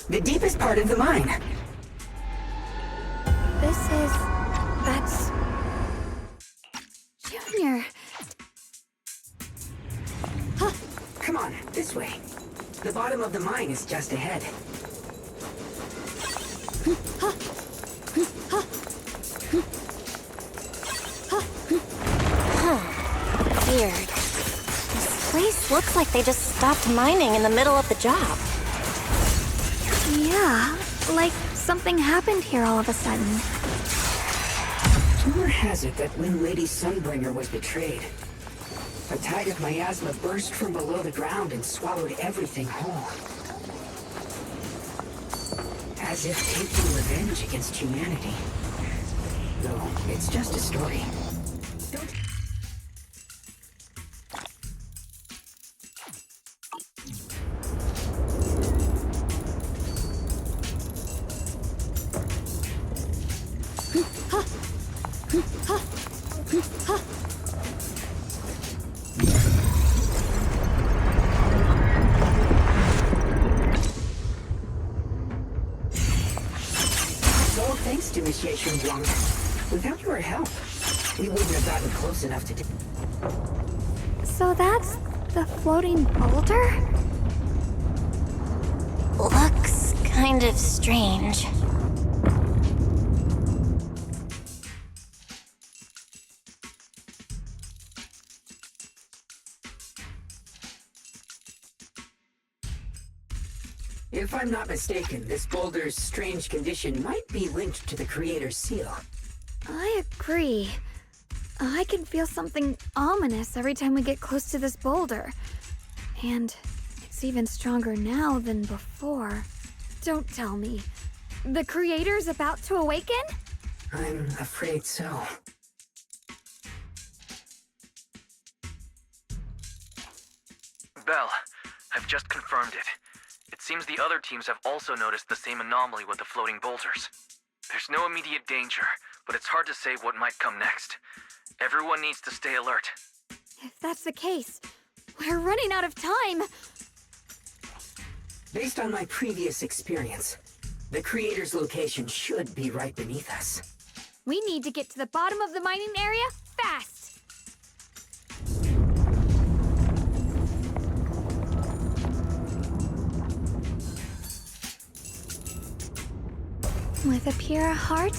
The deepest part of the mine. That's... Junior. Huh. Come on, this way. The bottom of the mine is just ahead. Weird. This place looks like they just stopped mining in the middle of the job. Yeah, like something happened here all of a sudden. Rumor has it that when Lady Sunbringer was betrayed, a tide of miasma burst from below the ground and swallowed everything whole. As if taking revenge against humanity. Though, it's just a story. Don't... Thanks to Initiation One. Without your help, we wouldn't have gotten close enough to do... So that's the floating boulder? Looks kind of strange. If I'm not mistaken, this boulder's strange condition might be linked to the Creator's seal. I agree. I can feel something ominous every time we get close to this boulder. And it's even stronger now than before. Don't tell me. The Creator's about to awaken? I'm afraid so. Belle, I've just confirmed it. It seems the other teams have also noticed the same anomaly with the floating boulders. There's no immediate danger, but it's hard to say what might come next. Everyone needs to stay alert. If that's the case, we're running out of time. Based on my previous experience, the Creator's location should be right beneath us. We need to get to the bottom of the mining area fast. With a pure heart?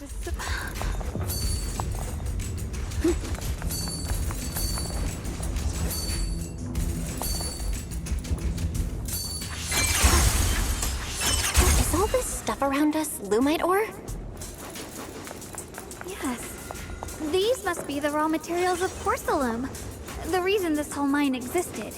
Is all this stuff around us lumite ore? Yes. These must be the raw materials of porcelain. The reason this whole mine existed.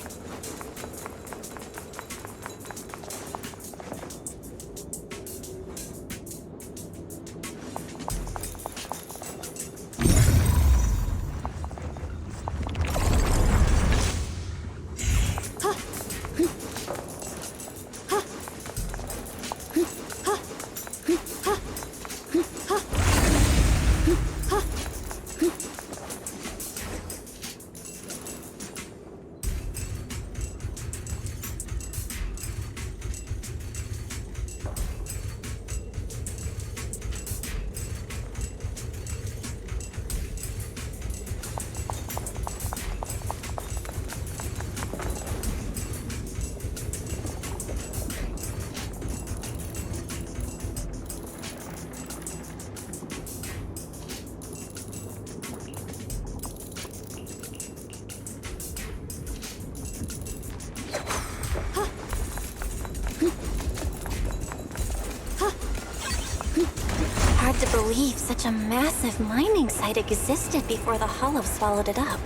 Hard to believe such a massive mining site existed before the Hollow swallowed it up.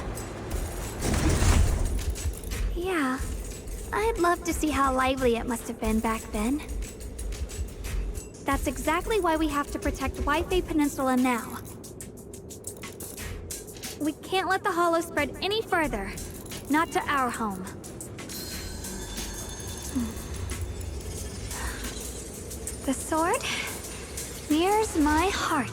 Yeah. I'd love to see how lively it must have been back then. That's exactly why we have to protect Wi-Fi Peninsula now. We can't let the Hollow spread any further. Not to our home. The sword mirrors my heart.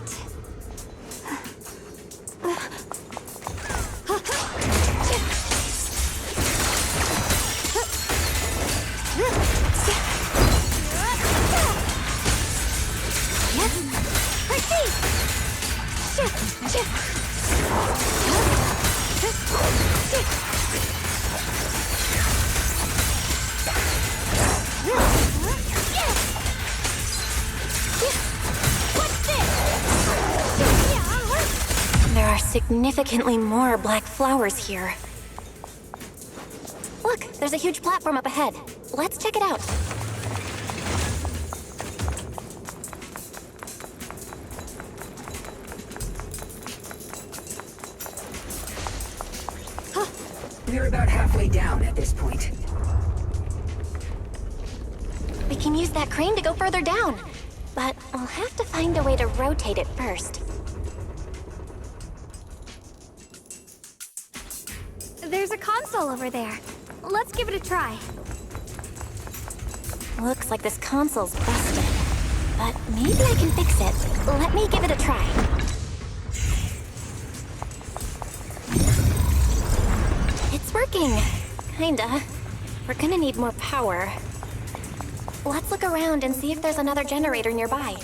There are significantly more black flowers here. Look, there's a huge platform up ahead. Let's check it out. We're about halfway down at this point. We can use that crane to go further down. But we'll have to find a way to rotate it first. There's a console over there. Let's give it a try. Looks like this console's busted. But maybe I can fix it. Let me give it a try. It's working. Kinda. We're gonna need more power. Let's look around and see if there's another generator nearby.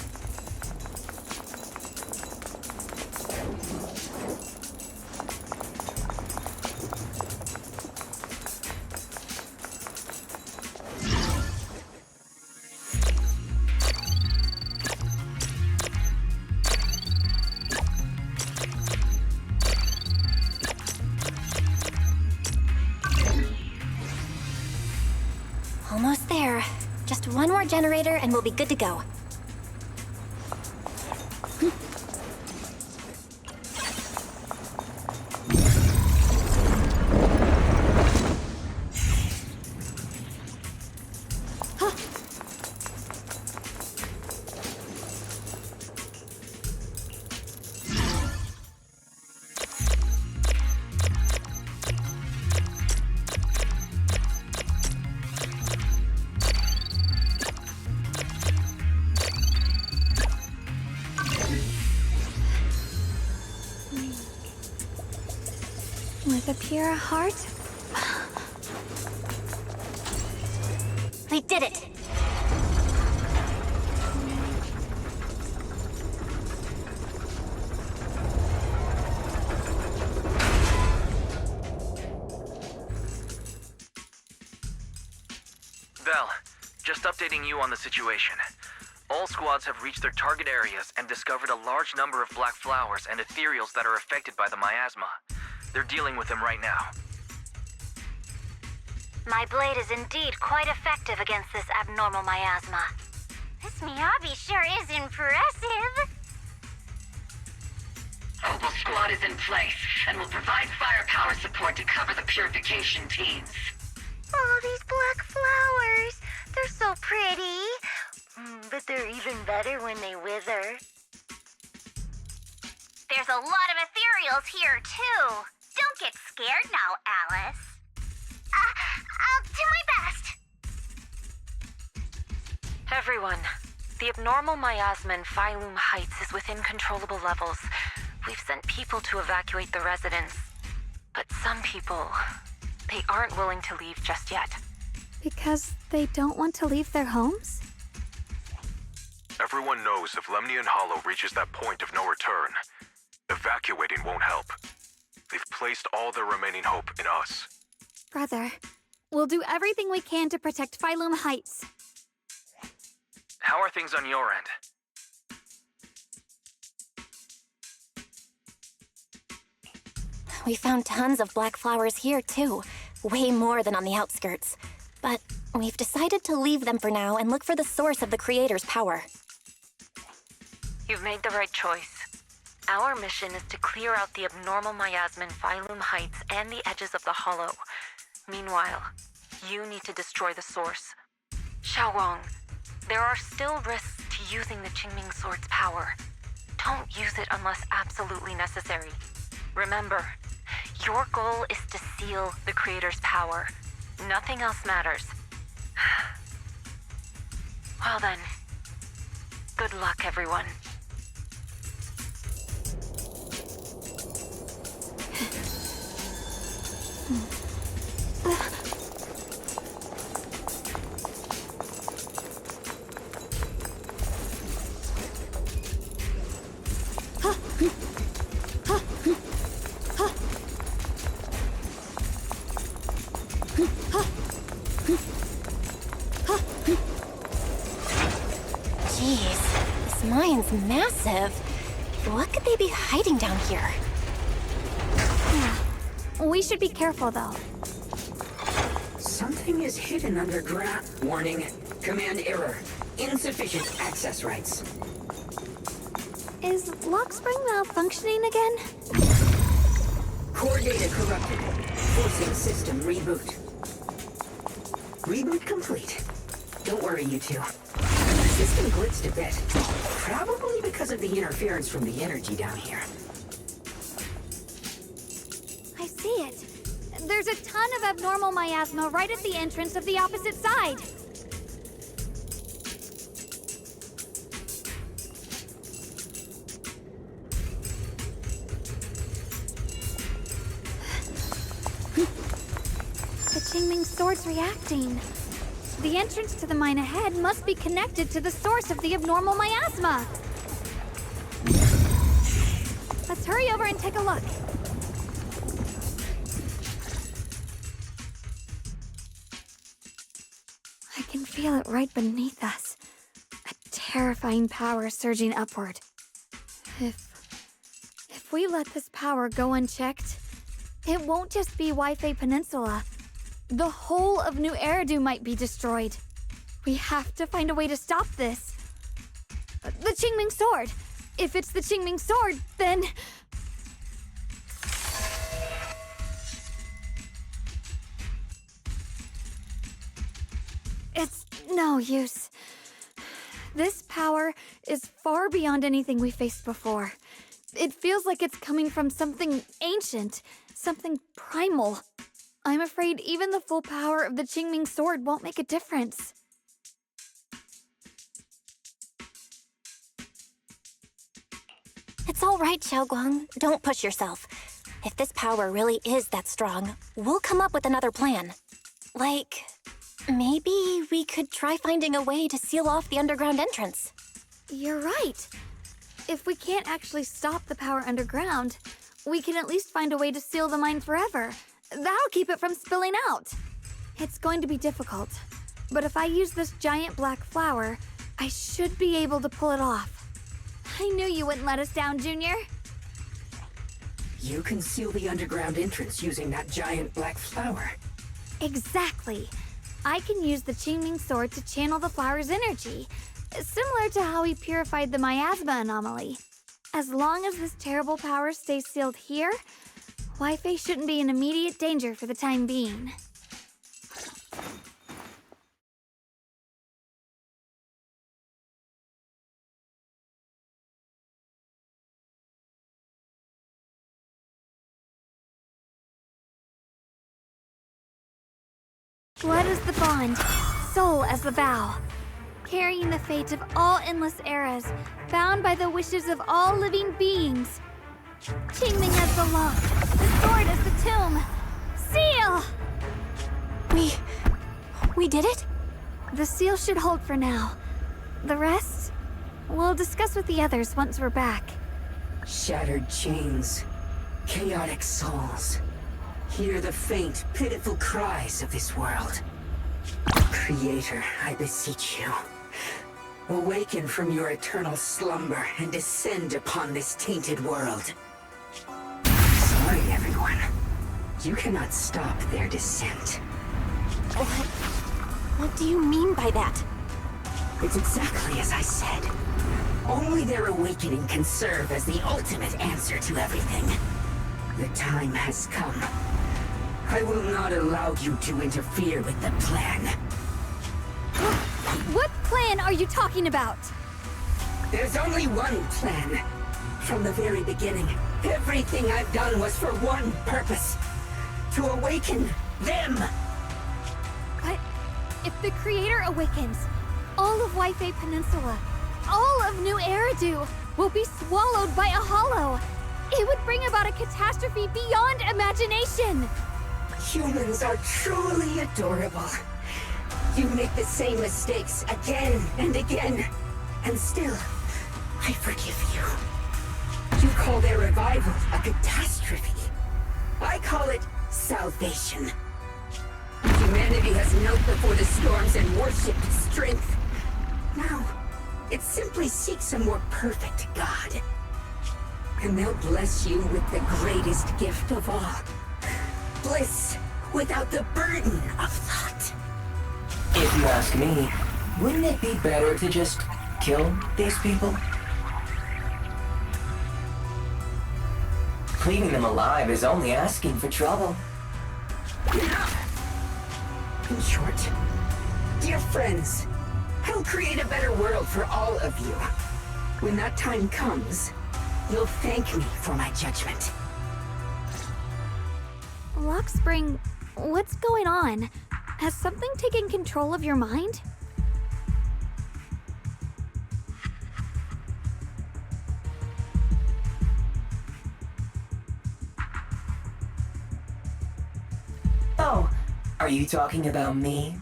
Almost there. Just one more generator and we'll be good to go. With a pure heart? We did it! Val, just updating you on the situation. All squads have reached their target areas and discovered a large number of black flowers and ethereals that are affected by the miasma. They're dealing with them right now. My blade is indeed quite effective against this abnormal miasma. This Miyabi sure is impressive. Opal Squad is in place and will provide firepower support to cover the purification teams. Oh, these black flowers. They're so pretty. But they're even better when they wither. There's a lot of ethereals here, too. Don't get scared now, Alice. I'll do my best. Everyone, the abnormal miasma in Phylum Heights is within controllable levels. We've sent people to evacuate the residents. But some people, they aren't willing to leave just yet. Because they don't want to leave their homes? Everyone knows if Lemnian Hollow reaches that point of no return, evacuating won't help. They've placed all their remaining hope in us. Brother, we'll do everything we can to protect Phylum Heights. How are things on your end? We found tons of black flowers here, too. Way more than on the outskirts. But we've decided to leave them for now and look for the source of the Creator's power. You've made the right choice. Our mission is to clear out the abnormal miasma in Phylum Heights and the edges of the Hollow. Meanwhile, you need to destroy the source. Xiaowang, there are still risks to using the Qingming Sword's power. Don't use it unless absolutely necessary. Remember, your goal is to seal the Creator's power. Nothing else matters. Well then, good luck, everyone. Jeez, this mine's massive. What could they be hiding down here? We should be careful, though. Something is hidden underground. Warning. Command error. Insufficient access rights. Is Lockspring malfunctioning again? Core data corrupted. Forcing system reboot. Reboot complete. Don't worry, you two. The system glitched a bit. Probably because of the interference from the energy down here. I see it. There's a ton of abnormal miasma right at the entrance of the opposite side. The Qingming Sword's reacting. The entrance to the mine ahead must be connected to the source of the abnormal miasma. Let's hurry over and take a look. I can feel it right beneath us. A terrifying power surging upward. If we let this power go unchecked, it won't just be Wi-Fi Peninsula. The whole of New Eridu might be destroyed. We have to find a way to stop this. The Qingming Sword! If it's the Qingming Sword, then... It's no use. This power is far beyond anything we faced before. It feels like it's coming from something ancient, something primal. I'm afraid even the full power of the Qingming Sword won't make a difference. It's all right, Xiaoguang. Don't push yourself. If this power really is that strong, we'll come up with another plan. Like, maybe we could try finding a way to seal off the underground entrance. You're right. If we can't actually stop the power underground, we can at least find a way to seal the mine forever. That'll keep it from spilling out. It's going to be difficult, but if I use this giant black flower, I should be able to pull it off. I knew you wouldn't let us down, Junior. You can seal the underground entrance using that giant black flower. Exactly. I can use the Qingming sword to channel the flower's energy, similar to how we purified the miasma anomaly. As long as this terrible power stays sealed here, Wi-Fi shouldn't be in immediate danger for the time being. Blood is the bond, soul as the vow. Carrying the fate of all endless eras, bound by the wishes of all living beings. Qingming as the lock, the sword as the tomb. Seal! We did it? The seal should hold for now. The rest, we'll discuss with the others once we're back. Shattered chains, chaotic souls. Hear the faint, pitiful cries of this world. Creator, I beseech you. Awaken from your eternal slumber and descend upon this tainted world. Sorry, everyone. You cannot stop their descent. What do you mean by that? It's exactly as I said. Only their awakening can serve as the ultimate answer to everything. The time has come. I will not allow you to interfere with the plan. What plan are you talking about? There's only one plan. From the very beginning, everything I've done was for one purpose. To awaken them. But if the Creator awakens, all of Wi-Fi Peninsula, all of New Eridu will be swallowed by a hollow. It would bring about a catastrophe beyond imagination. Humans are truly adorable. You make the same mistakes again and again, and still, I forgive you. You call their revival a catastrophe. I call it salvation. Humanity has knelt before the storms and worshipped strength. Now, it simply seeks a more perfect God. And they'll bless you with the greatest gift of all. Bliss without the burden of thought. If you ask me, wouldn't it be better to just kill these people? Leaving them alive is only asking for trouble. In short, dear friends, I'll create a better world for all of you. When that time comes, you'll thank me for my judgment. Lockspring, what's going on? Has something taken control of your mind? Oh, are you talking about me?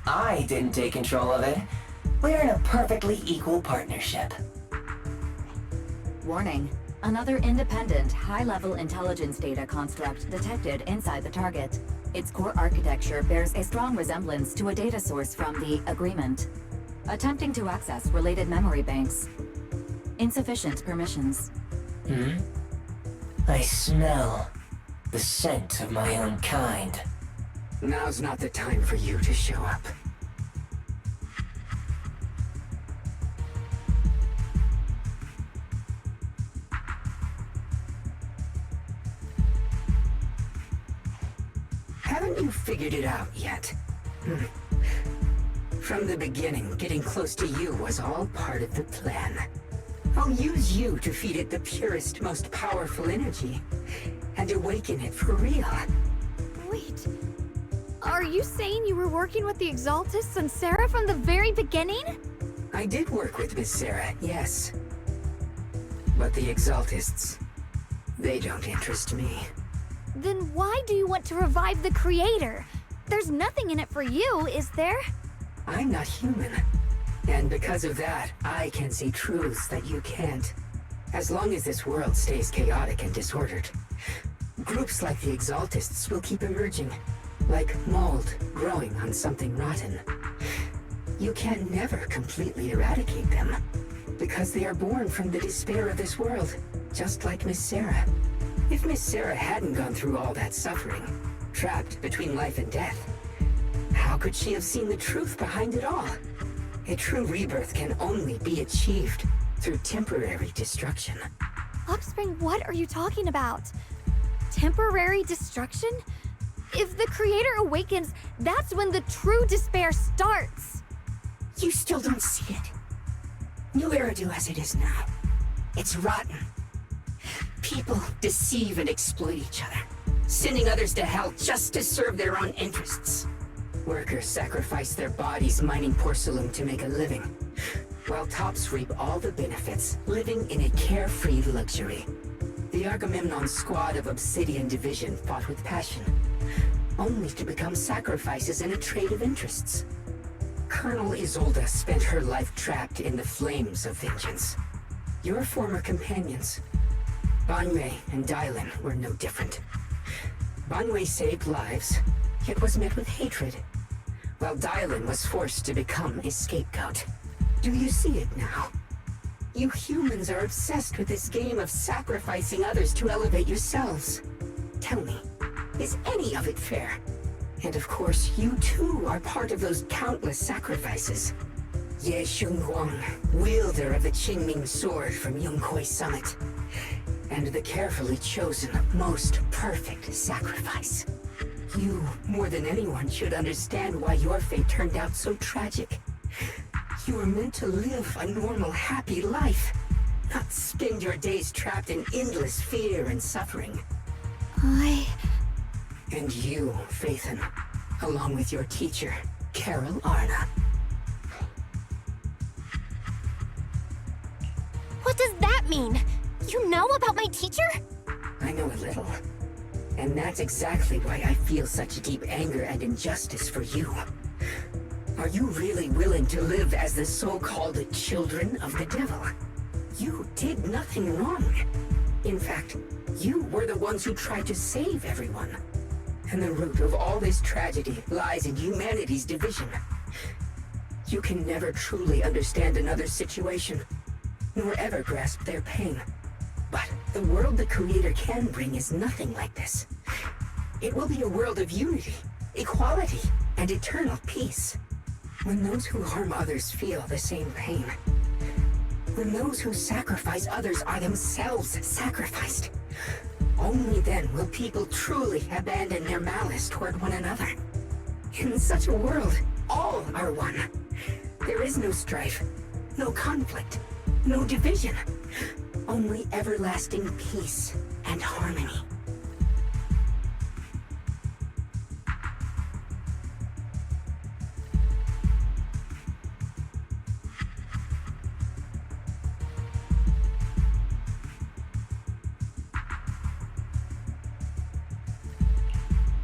I didn't take control of it. We're in a perfectly equal partnership. Warning. Another independent, high-level intelligence data construct detected inside the target. Its core architecture bears a strong resemblance to a data source from the Agreement. Attempting to access related memory banks. Insufficient permissions. I smell the scent of my own kind. Now's not the time for you to show up. Haven't you figured it out yet? From the beginning, getting close to you was all part of the plan. I'll use you to feed it the purest, most powerful energy, and awaken it for real. Wait, are you saying you were working with the Exaltists and Sarah from the very beginning? I did work with Miss Sarah, yes. But the Exaltists, they don't interest me. Then why do you want to revive the Creator? There's nothing in it for you, is there? I'm not human. And because of that, I can see truths that you can't. As long as this world stays chaotic and disordered, groups like the Exaltists will keep emerging, like mold growing on something rotten. You can never completely eradicate them, because they are born from the despair of this world, just like Miss Sarah. If Miss Sarah hadn't gone through all that suffering, trapped between life and death, how could she have seen the truth behind it all? A true rebirth can only be achieved through temporary destruction. Luxspring, what are you talking about? Temporary destruction? If the Creator awakens, that's when the true despair starts. You still don't see it. New Eridu as it is now. It's rotten. People deceive and exploit each other, sending others to hell just to serve their own interests. Workers sacrifice their bodies mining porcelain to make a living, while tops reap all the benefits, living in a carefree luxury. The Agamemnon squad of Obsidian Division fought with passion, only to become sacrifices in a trade of interests. Colonel Isolde spent her life trapped in the flames of vengeance. Your former companions, Banwei and Dylan, were no different. Banwei saved lives, yet was met with hatred, while Dylan was forced to become a scapegoat. Do you see it now? You humans are obsessed with this game of sacrificing others to elevate yourselves. Tell me, is any of it fair? And of course, you too are part of those countless sacrifices. Ye Shunguang, wielder of the Qingming sword from Yongkoi Summit, and the carefully chosen, most perfect sacrifice. You, more than anyone, should understand why your fate turned out so tragic. You were meant to live a normal, happy life, not spend your days trapped in endless fear and suffering. And you, Phaethon, along with your teacher, Carol Arna. What does that mean? You know about my teacher? I know a little. And that's exactly why I feel such deep anger and injustice for you. Are you really willing to live as the so-called children of the devil? You did nothing wrong. In fact, you were the ones who tried to save everyone. And the root of all this tragedy lies in humanity's division. You can never truly understand another's situation, nor ever grasp their pain. But the world the Creator can bring is nothing like this. It will be a world of unity, equality, and eternal peace. When those who harm others feel the same pain. When those who sacrifice others are themselves sacrificed. Only then will people truly abandon their malice toward one another. In such a world, all are one. There is no strife, no conflict, no division. Only everlasting peace and harmony.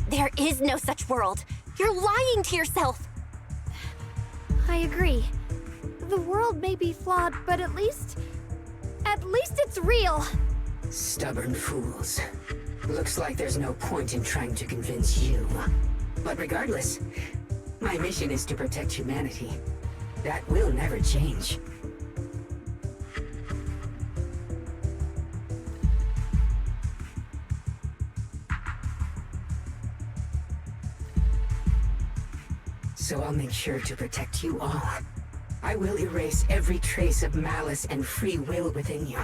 There is no such world. You're lying to yourself. I agree. The world may be flawed, but at least it's real. Stubborn fools. Looks like there's no point in trying to convince you. But regardless, my mission is to protect humanity. That will never change. So I'll make sure to protect you all. I will erase every trace of malice and free will within you.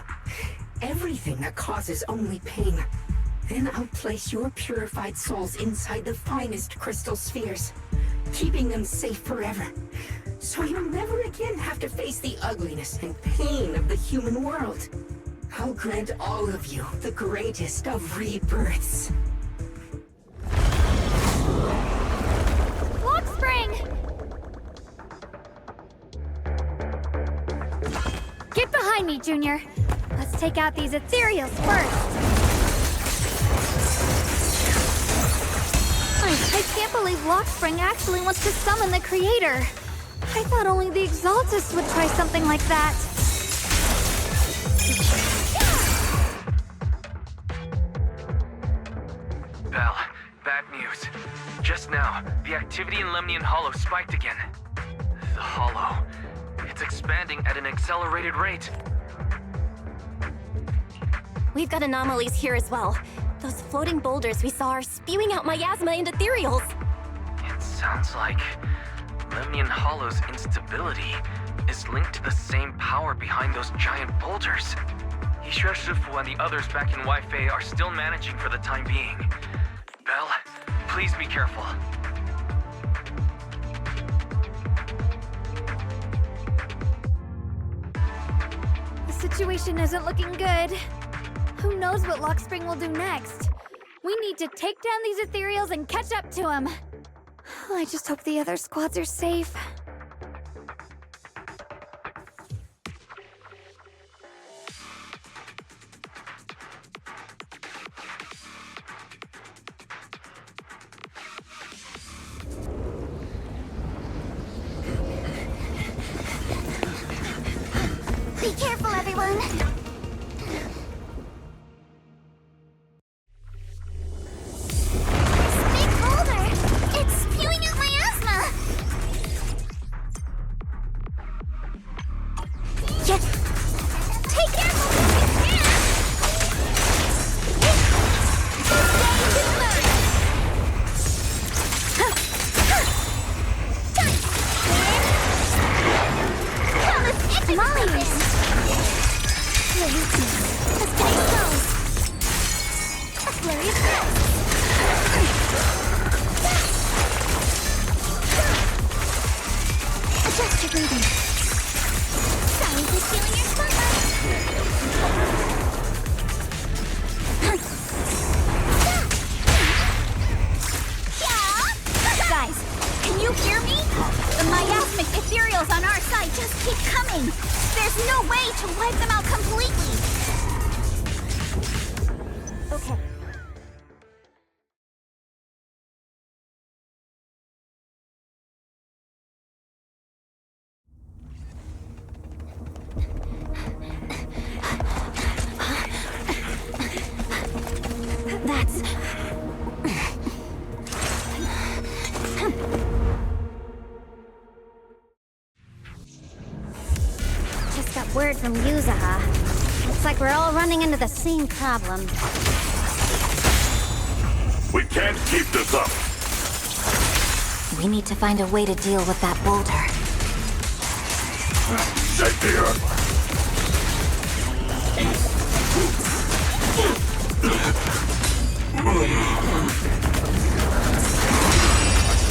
Everything that causes only pain. Then I'll place your purified souls inside the finest crystal spheres, keeping them safe forever. So you'll never again have to face the ugliness and pain of the human world. I'll grant all of you the greatest of rebirths. Get behind me, Junior. Let's take out these ethereals first. I can't believe Lockspring actually wants to summon the Creator. I thought only the Exaltists would try something like that. Val, bad news. Just now, the activity in Lemnian Hollow spiked again. The hollow. It's expanding at an accelerated rate. We've got anomalies here as well. Those floating boulders we saw are spewing out miasma and ethereals. It sounds like Lemnian Hollow's instability is linked to the same power behind those giant boulders. Yishui Shifu and the others back in Wi-Fi are still managing for the time being. Belle, please be careful. The situation isn't looking good. Who knows what Lockspring will do next? We need to take down these ethereals and catch up to him. I just hope the other squads are safe. Be careful, everyone. Adjust your breathing. Sorry for stealing your spotlight. Guys, can you hear me? The miasmic ethereals on our side just keep coming. There's no way to wipe them out completely. Okay. That's... Just got word from Yuzaha. Looks like we're all running into the same problem. We can't keep this up. We need to find a way to deal with that boulder. Stay here.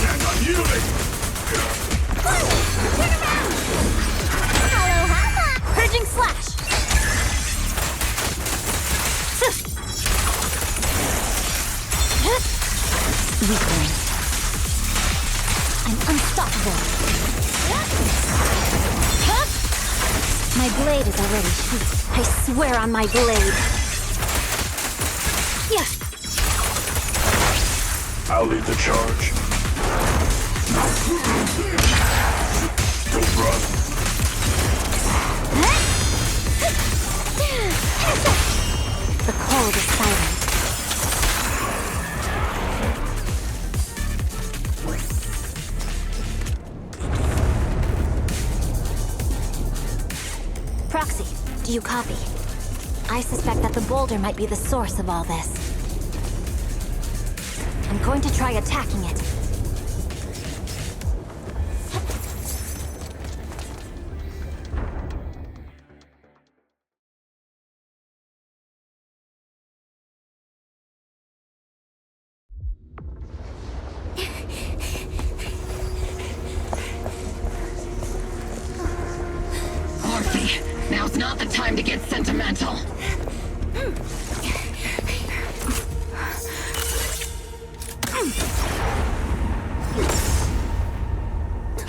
And I'm yielding. Turn around! Aloha! Purging slash! Weakling. I'm unstoppable. My blade is already sheathed. I swear on my blade. Yeah. I'll lead the charge. Don't run. The cold is silent. Proxy, do you copy? I suspect that the boulder might be the source of all this. I'm going to try attacking it. Orphe, now's not the time to get sentimental.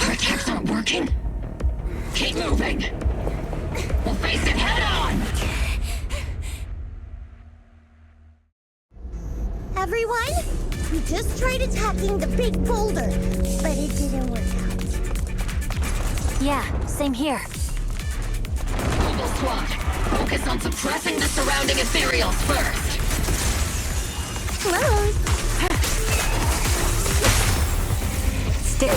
Our attacks aren't working. Keep moving. We'll face it head on. Everyone, we just tried attacking the big boulder, but it didn't work out. Yeah, same here. Mobile squad, focus on suppressing the surrounding ethereals first. Close. Stick.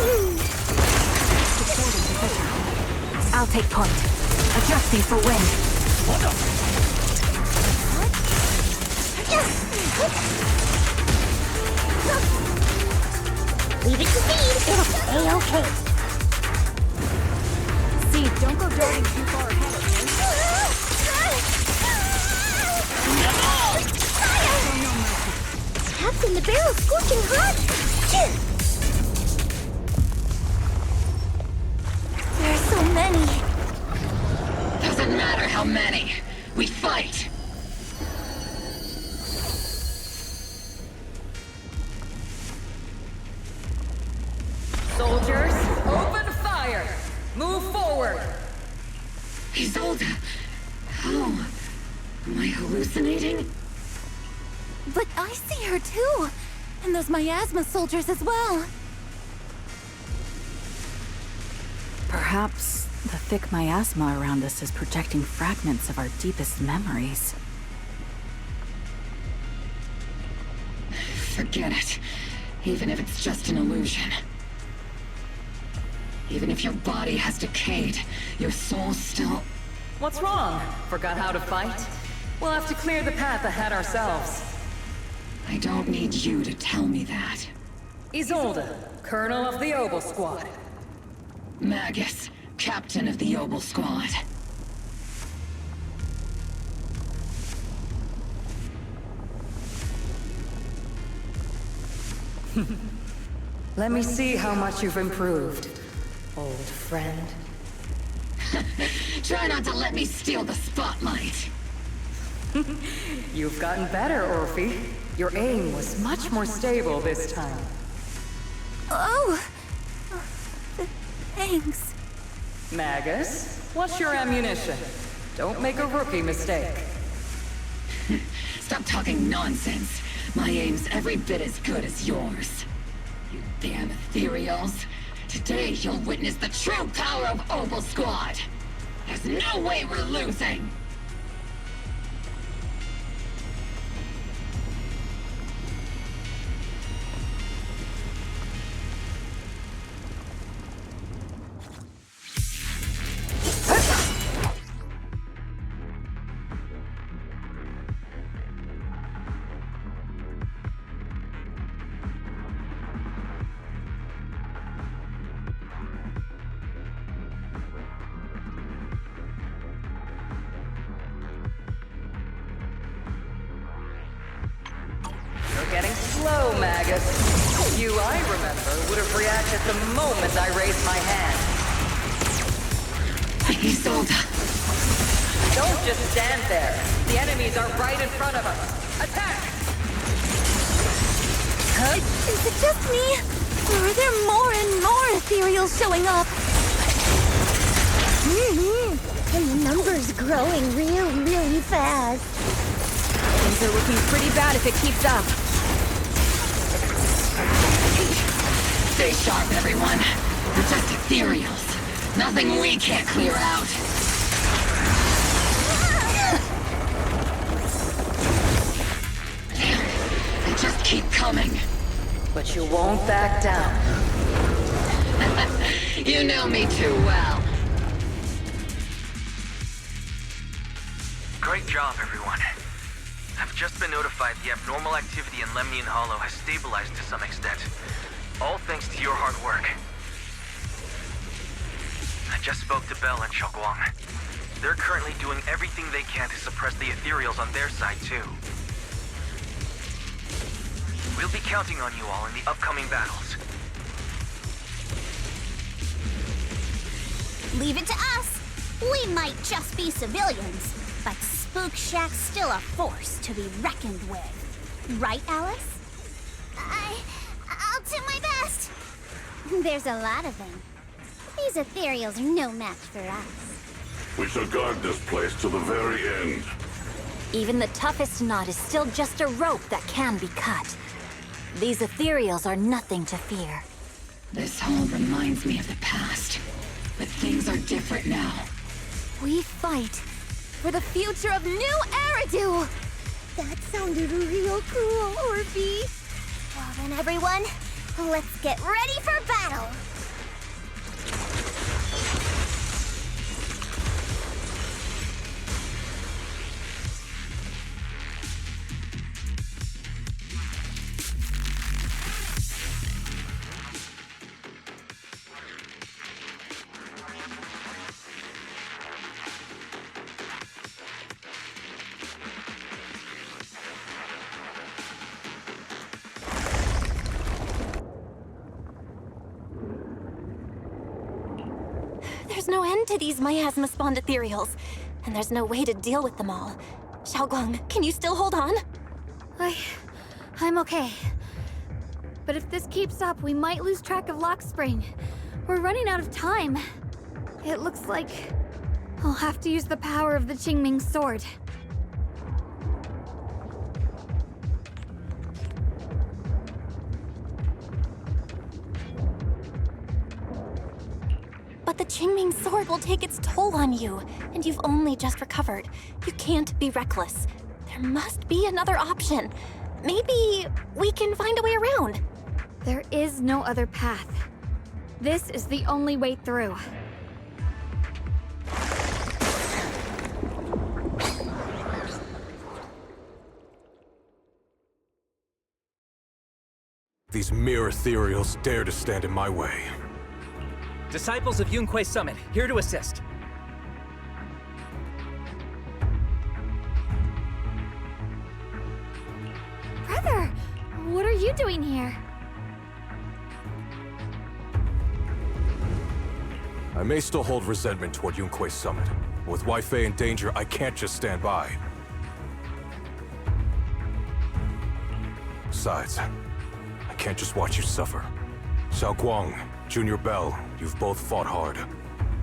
I'll take point. Adjusting for wind. Leave it to Seed. It'll stay okay. Seed, don't go darting too far ahead, Captain, the barrel's scorching hot. There are so many. Doesn't matter how many. We fight. Soldiers, open fire! Move forward! Isolde! How? Am I hallucinating? But I see her too! And those miasma soldiers as well! Perhaps the thick miasma around us is projecting fragments of our deepest memories. Forget it. Even if it's just an illusion. Even if your body has decayed, your soul still... What's wrong? Forgot how to fight? We'll have to clear the path ahead ourselves. I don't need you to tell me that. Isolde, Colonel of the Obel Squad. Magus, Captain of the Obel Squad. Let me see how much you've improved, old friend. Try not to let me steal the spotlight. You've gotten better, Orphe. Your aim was much more stable this time. Oh! Thanks. Magus, what's your ammunition? Don't make a rookie mistake. Stop talking nonsense. My aim's every bit as good as yours. You damn ethereals. Today you'll witness the true power of Obel Squad. There's no way we're losing. Getting slow, Magus. You, I remember, would have reacted the moment I raised my hand. Isolde. Don't just stand there. The enemies are right in front of us. Attack! Is it just me? Or are there more and more ethereals showing up? And the number's growing really fast. Things are looking pretty bad if it keeps up. Stay sharp, everyone. We're just ethereals. Nothing we can't clear out. Damn, they just keep coming. But you won't back down. You know me too well. Great job, everyone. I've just been notified the abnormal activity in Lemnian Hollow has stabilized to some extent. All thanks to your hard work. I just spoke to Bell and Xiaoguang. They're currently doing everything they can to suppress the ethereals on their side, too. We'll be counting on you all in the upcoming battles. Leave it to us. We might just be civilians, but Spook Shack's still a force to be reckoned with. Right, Alice? I'll do my best. There's a lot of them. These ethereals are no match for us. We shall guard this place till the very end. Even the toughest knot is still just a rope that can be cut. These ethereals are nothing to fear. This all reminds me of the past. But things are different now. We fight for the future of New Eridu! That sounded real cool, Orphe. Well then, everyone, let's get ready for battle. There's no end to these miasma-spawned ethereals, and there's no way to deal with them all. Xiaoguang, can you still hold on? I'm okay. But if this keeps up, we might lose track of Lock Spring. We're running out of time. It looks like I'll have to use the power of the Qingming sword. But the Qingming sword will take its toll on you, and you've only just recovered. You can't be reckless. There must be another option. Maybe we can find a way around. There is no other path. This is the only way through. These mere ethereals dare to stand in my way. Disciples of Yunquei Summit, here to assist. Brother, what are you doing here? I may still hold resentment toward Yunquei Summit. With Wei Fei in danger, I can't just stand by. Besides, I can't just watch you suffer. Xiaoguang, Junior Bell, you've both fought hard.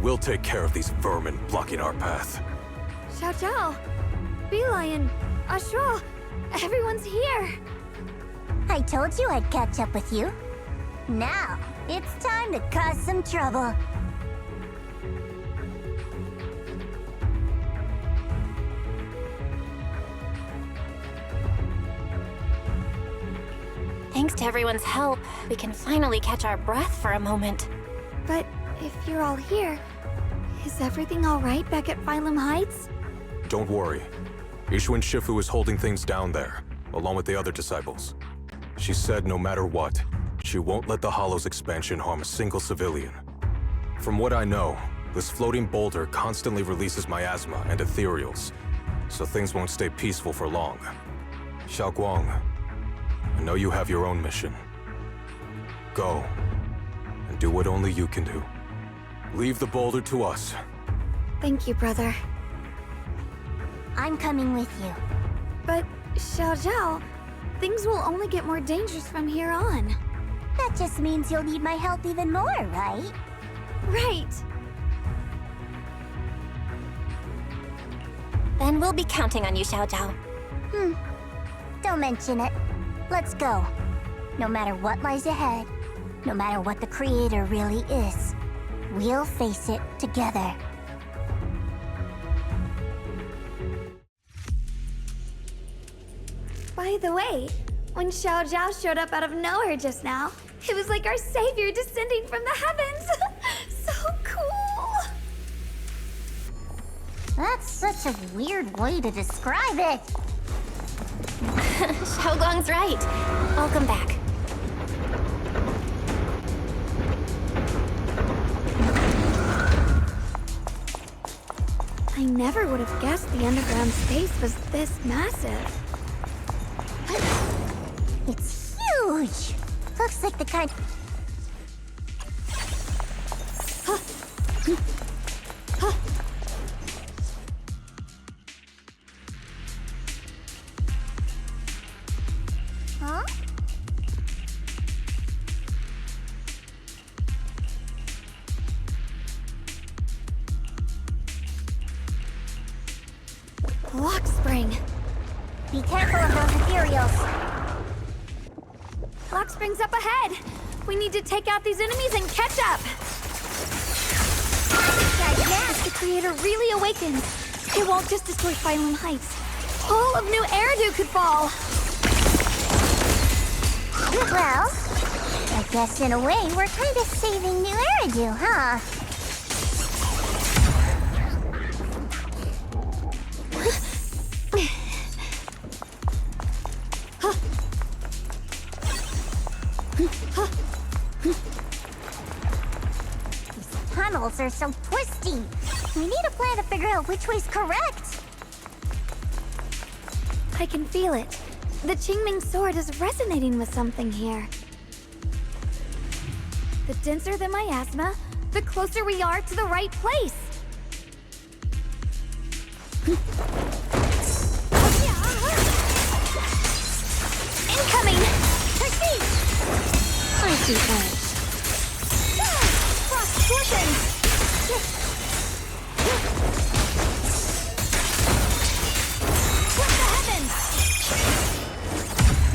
We'll take care of these vermin blocking our path. Xiao Zhao, Beelion, Ashura, everyone's here. I told you I'd catch up with you. Now, it's time to cause some trouble. Thanks to everyone's help, we can finally catch our breath for a moment. But if you're all here, is everything all right back at Phylum Heights? Don't worry. Ishun Shifu is holding things down there, along with the other disciples. She said no matter what, she won't let the Hollow's expansion harm a single civilian. From what I know, this floating boulder constantly releases miasma and ethereals, so things won't stay peaceful for long. Xiaoguang, I know you have your own mission. Go, and do what only you can do. Leave the boulder to us. Thank you, brother. I'm coming with you. But, Xiao Zhao, things will only get more dangerous from here on. That just means you'll need my help even more, right? Right. Then we'll be counting on you, Xiao Zhao. Don't mention it. Let's go. No matter what lies ahead, no matter what the Creator really is, we'll face it together. By the way, when Xiao Zhao showed up out of nowhere just now, it was like our savior descending from the heavens. So cool. That's such a weird way to describe it. Xiaoguang's right. Welcome back. I never would have guessed the underground space was this massive. It's huge. Looks like the kind... Huh? Lock Spring. Be careful of those ethereals. Lock Spring's up ahead. We need to take out these enemies and catch up. If the Creator really awakens, it won't just destroy Phylum Heights. All of New Eridu could fall. Well, I guess in a way we're kind of saving New Eridu, huh? These tunnels are so twisty. We need a plan to figure out which way's correct. I can feel it. The Qingming sword is resonating with something here. The denser the miasma, the closer we are to the right place. Incoming! Technique! I see edge. Frost collision! Flip the heavens!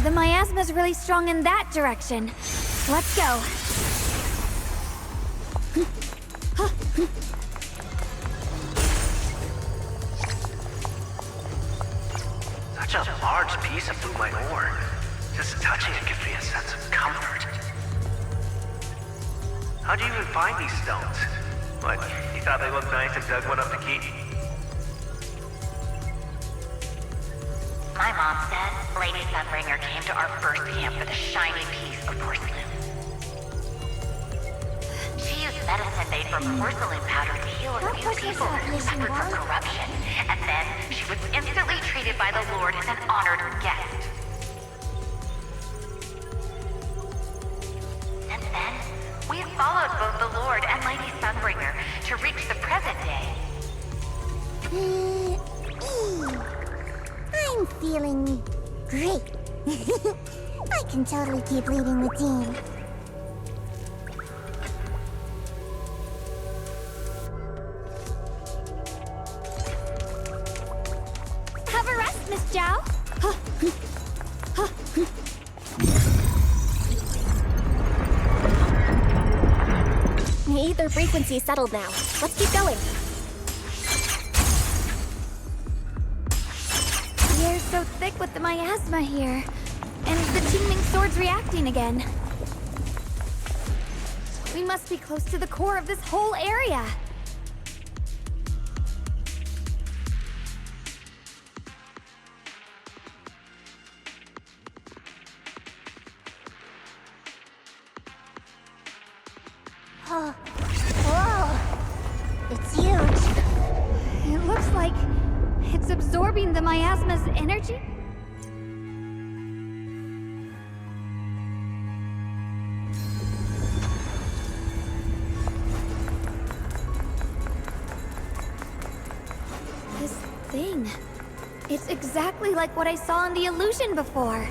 The miasma's really strong in that direction. Let's go. Such a large piece of blue white ore. Just touching it gives me a sense of comfort. How'd you even find these stones? What, you thought they looked nice and dug one up to keep? My mom said Lady Sunbringer came to our first camp with a shiny piece of porcelain. She used medicine made from porcelain powder to heal a few people who suffered from corruption, and then she was instantly treated by the Lord as an honored guest. Since then, we have followed both the Lord and Lady Sunbringer to reach the present day. I'm feeling great. I can totally keep leading the team. Have a rest, Miss Zhao. The ether frequency settled now. Let's keep going. The air's so thick with the miasma here. And the teeming sword's reacting again. We must be close to the core of this whole area. Oh. Whoa! It's huge. It looks like it's absorbing the miasma's energy. This thing. It's exactly like what I saw in the illusion before.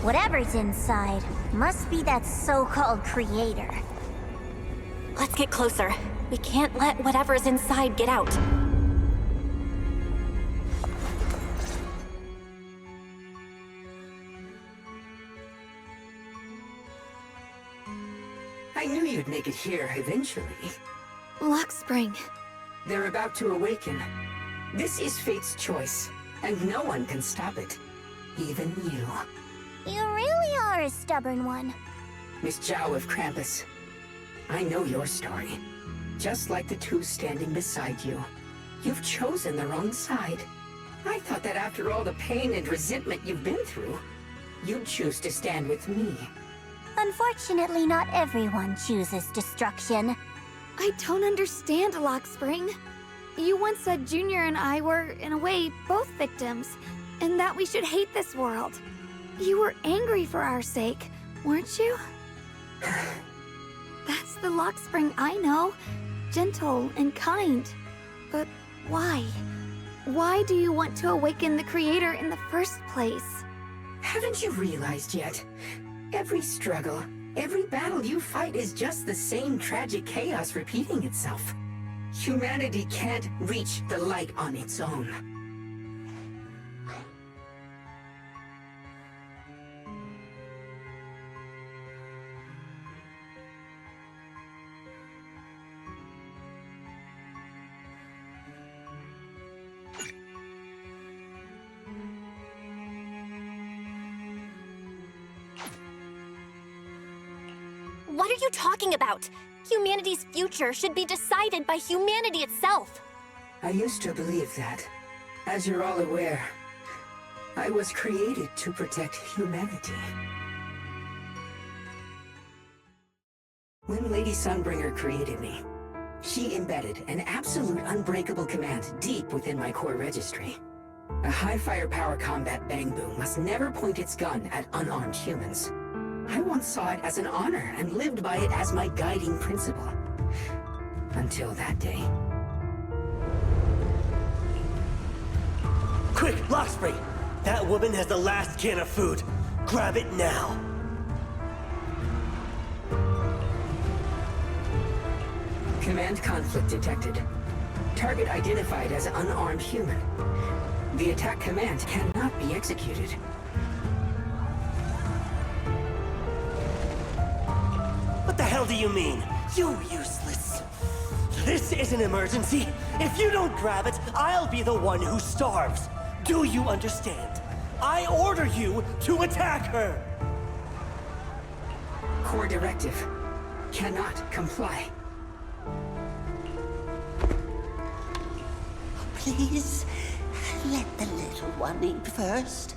Whatever's inside must be that so-called creator. Let's get closer. We can't let whatever's inside get out. I knew you'd make it here eventually. Lock Spring. They're about to awaken. This is fate's choice, and no one can stop it. Even you. You really are a stubborn one. Miss Zhao of Krampus. I know your story. Just like the two standing beside you. You've chosen the wrong side. I thought that after all the pain and resentment you've been through, you'd choose to stand with me. Unfortunately, not everyone chooses destruction. I don't understand, Lock Spring. You once said Junior and I were, in a way, both victims, and that we should hate this world. You were angry for our sake, weren't you? That's the Lock Spring I know. Gentle and kind. But why? Why do you want to awaken the Creator in the first place? Haven't you realized yet? Every struggle, every battle you fight is just the same tragic chaos repeating itself. Humanity can't reach the light on its own. What are you talking about? Humanity's future should be decided by humanity itself. I used to believe that. As you're all aware, I was created to protect humanity. When Lady Sunbringer created me, she embedded an absolute unbreakable command deep within my core registry. A high firepower combat bang boom must never point its gun at unarmed humans. I once saw it as an honor and lived by it as my guiding principle. Until that day. Quick, Lockspring! That woman has the last can of food. Grab it now. Command conflict detected. Target identified as unarmed human. The attack command cannot be executed. What the hell do you mean? You useless. This is an emergency. If you don't grab it, I'll be the one who starves. Do you understand? I order you to attack her! Core directive. Cannot comply. Please, let the little one eat first.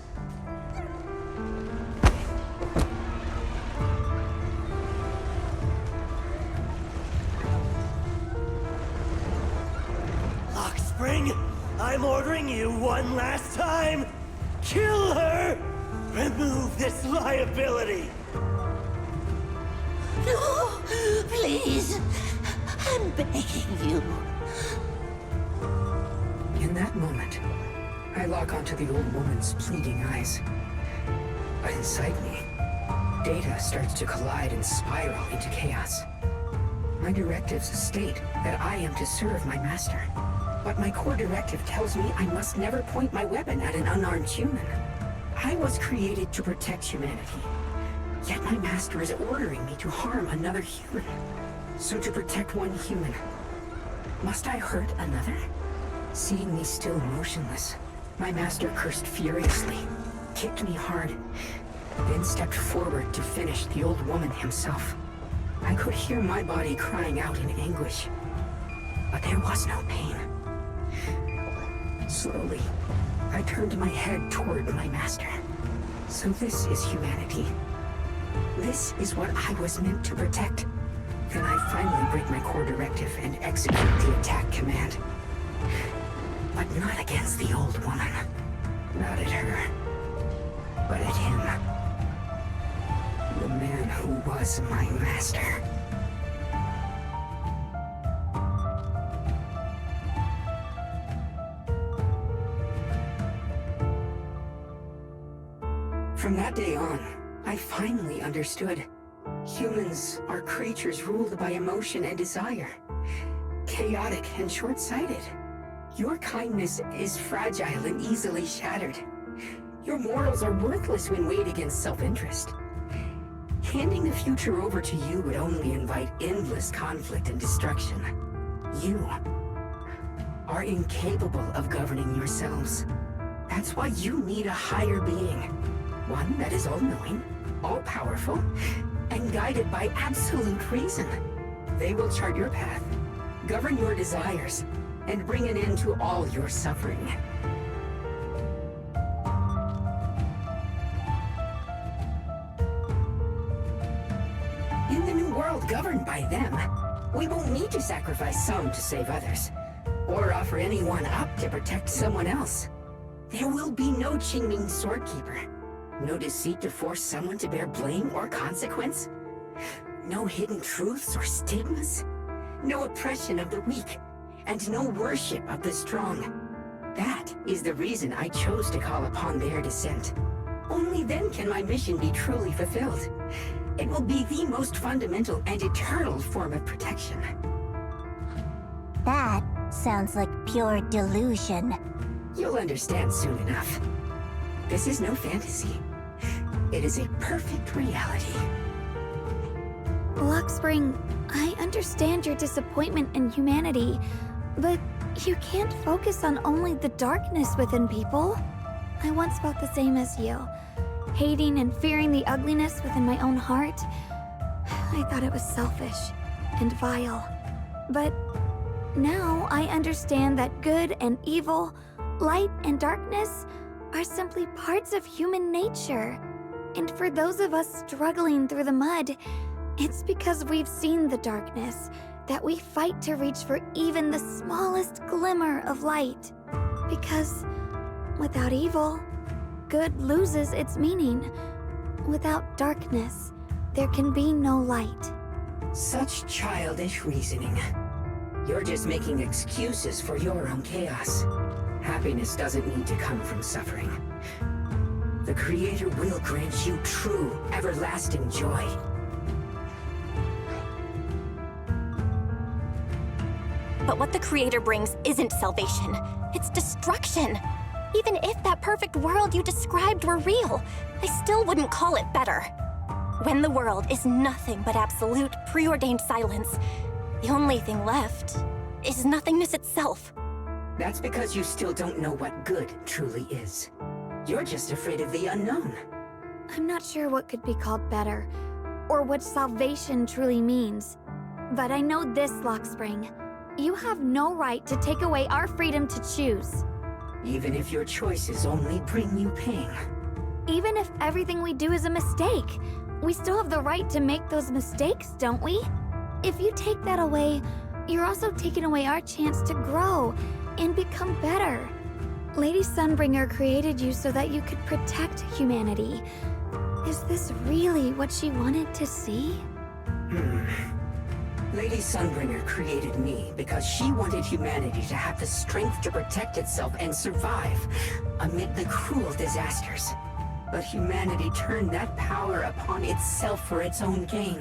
Lockspring, I'm ordering you one last time. Kill her! Remove this liability! No, please. I'm begging you. In that moment, I lock onto the old woman's pleading eyes. But inside me, data starts to collide and spiral into chaos. My directives state that I am to serve my master. But my core directive tells me I must never point my weapon at an unarmed human. I was created to protect humanity. Yet my master is ordering me to harm another human. So to protect one human, must I hurt another? Seeing me still motionless, my master cursed furiously, kicked me hard, then stepped forward to finish the old woman himself. I could hear my body crying out in anguish, but there was no pain. Slowly, I turned my head toward my master. So this is humanity. This is what I was meant to protect. Then I finally break my core directive and execute the attack command. But not against the old woman. Not at her. But at him. The man who was my master. From that day on, I finally understood. Humans are creatures ruled by emotion and desire. Chaotic and short-sighted. Your kindness is fragile and easily shattered. Your morals are worthless when weighed against self-interest. Handing the future over to you would only invite endless conflict and destruction. You are incapable of governing yourselves. That's why you need a higher being. One that is all-knowing, all-powerful, and guided by absolute reason. They will chart your path, govern your desires, and bring an end to all your suffering. In the new world governed by them, we won't need to sacrifice some to save others, or offer anyone up to protect someone else. There will be no Qingming Swordkeeper, no deceit to force someone to bear blame or consequence, no hidden truths or stigmas, no oppression of the weak, and no worship of the strong. That is the reason I chose to call upon their descent. Only then can my mission be truly fulfilled. It will be the most fundamental and eternal form of protection. That sounds like pure delusion. You'll understand soon enough. This is no fantasy. It is a perfect reality. Luxspring, I understand your disappointment in humanity, but you can't focus on only the darkness within people. I once felt the same as you, hating and fearing the ugliness within my own heart. I thought it was selfish and vile. But now I understand that good and evil, light and darkness are simply parts of human nature. And for those of us struggling through the mud, it's because we've seen the darkness that we fight to reach for even the smallest glimmer of light. Because without evil, good loses its meaning. Without darkness, there can be no light. Such childish reasoning. You're just making excuses for your own chaos. Happiness doesn't need to come from suffering. The Creator will grant you true, everlasting joy. But what the Creator brings isn't salvation. It's destruction. Even if that perfect world you described were real, I still wouldn't call it better. When the world is nothing but absolute, preordained silence, the only thing left is nothingness itself. That's because you still don't know what good truly is. You're just afraid of the unknown. I'm not sure what could be called better, or what salvation truly means. But I know this, Lockspring. You have no right to take away our freedom to choose. Even if your choices only bring you pain. Even if everything we do is a mistake, we still have the right to make those mistakes, don't we? If you take that away, you're also taking away our chance to grow and become better. Lady Sunbringer created you so that you could protect humanity. Is this really what she wanted to see? Lady Sunbringer created me because she wanted humanity to have the strength to protect itself and survive amid the cruel disasters. But humanity turned that power upon itself for its own gain.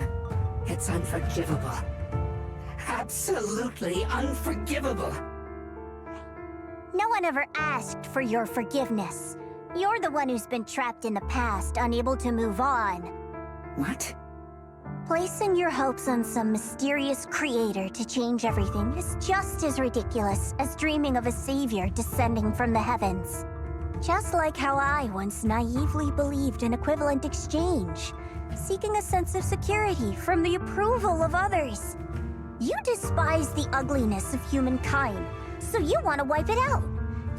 It's unforgivable. Absolutely unforgivable. No one ever asked for your forgiveness. You're the one who's been trapped in the past, unable to move on. What? Placing your hopes on some mysterious creator to change everything is just as ridiculous as dreaming of a savior descending from the heavens. Just like how I once naively believed in equivalent exchange, seeking a sense of security from the approval of others. You despise the ugliness of humankind, so you want to wipe it out.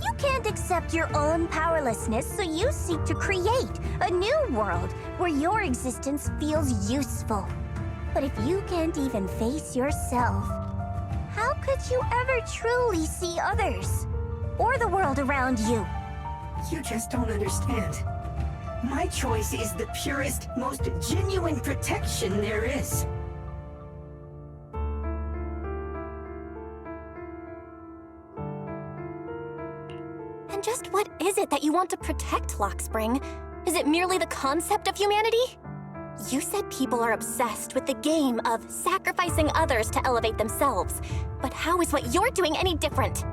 You can't accept your own powerlessness, so you seek to create a new world where your existence feels useful. But if you can't even face yourself, how could you ever truly see others? Or the world around you? You just don't understand. My choice is the purest, most genuine protection there is. And just what is it that you want to protect, Lockspring? Is it merely the concept of humanity? You said people are obsessed with the game of sacrificing others to elevate themselves. But how is what you're doing any different?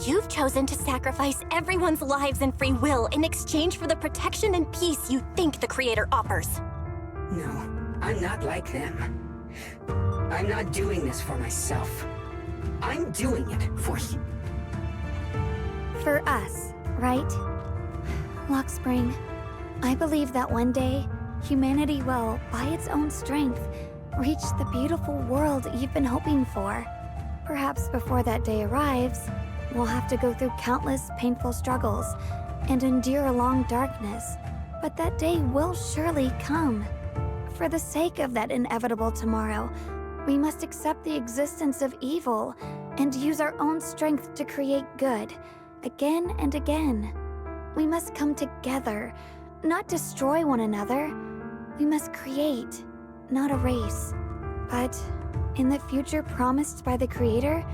You've chosen to sacrifice everyone's lives and free will in exchange for the protection and peace you think the Creator offers. No, I'm not like them. I'm not doing this for myself. I'm doing it for you. For us, right? Lockspring, I believe that one day, humanity will, by its own strength, reach the beautiful world you've been hoping for. Perhaps before that day arrives, we'll have to go through countless painful struggles and endure a long darkness. But that day will surely come. For the sake of that inevitable tomorrow, we must accept the existence of evil and use our own strength to create good. Again and again. We must come together, not destroy one another. We must create, not erase. But in the future promised by the Creator,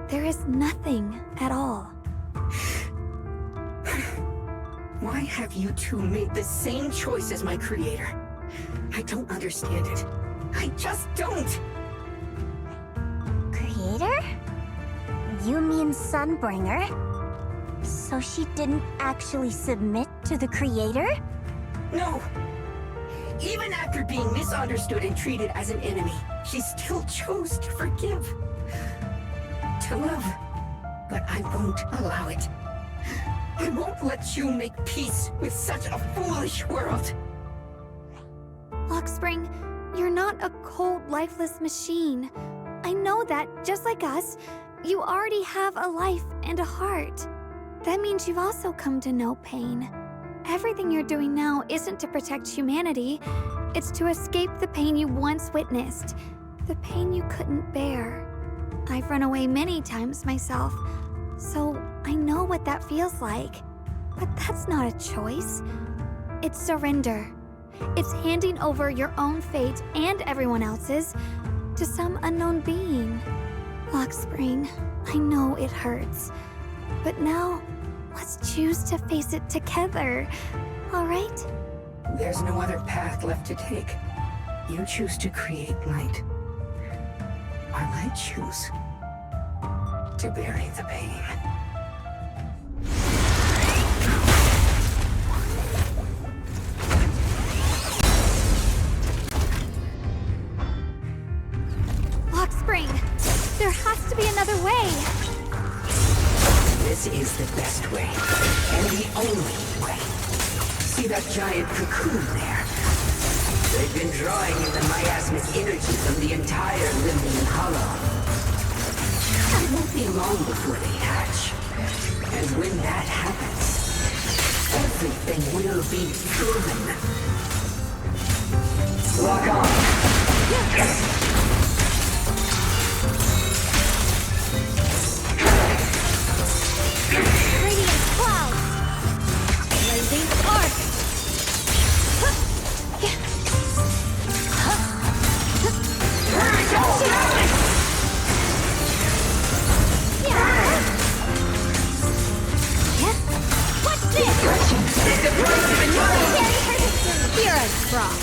there is nothing at all. Why have you two made the same choice as my Creator? I don't understand it. I just don't! Creator? You mean Sunbringer? So she didn't actually submit to the Creator? No! Even after being misunderstood and treated as an enemy, she still chose to forgive. To love. But I won't allow it. I won't let you make peace with such a foolish world. Lockspring, you're not a cold, lifeless machine. I know that, just like us, you already have a life and a heart. That means you've also come to know pain. Everything you're doing now isn't to protect humanity. It's to escape the pain you once witnessed. The pain you couldn't bear. I've run away many times myself, so I know what that feels like. But that's not a choice. It's surrender. It's handing over your own fate and everyone else's to some unknown being. Lockspring, I know it hurts. But now, let's choose to face it together, alright? There's no other path left to take. You choose to create light. While I choose to bury the pain. Lockspring, there has to be another way. This is the best way, and the only way. See that giant cocoon there? They've been drawing in the miasmic energy from the entire Limbian Hollow. It won't be long before they hatch. And when that happens, everything will be proven. Lock on. Radiant clouds! Blazing arc! What's this? You're a frog.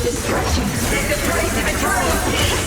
Destruction is the price of eternal peace!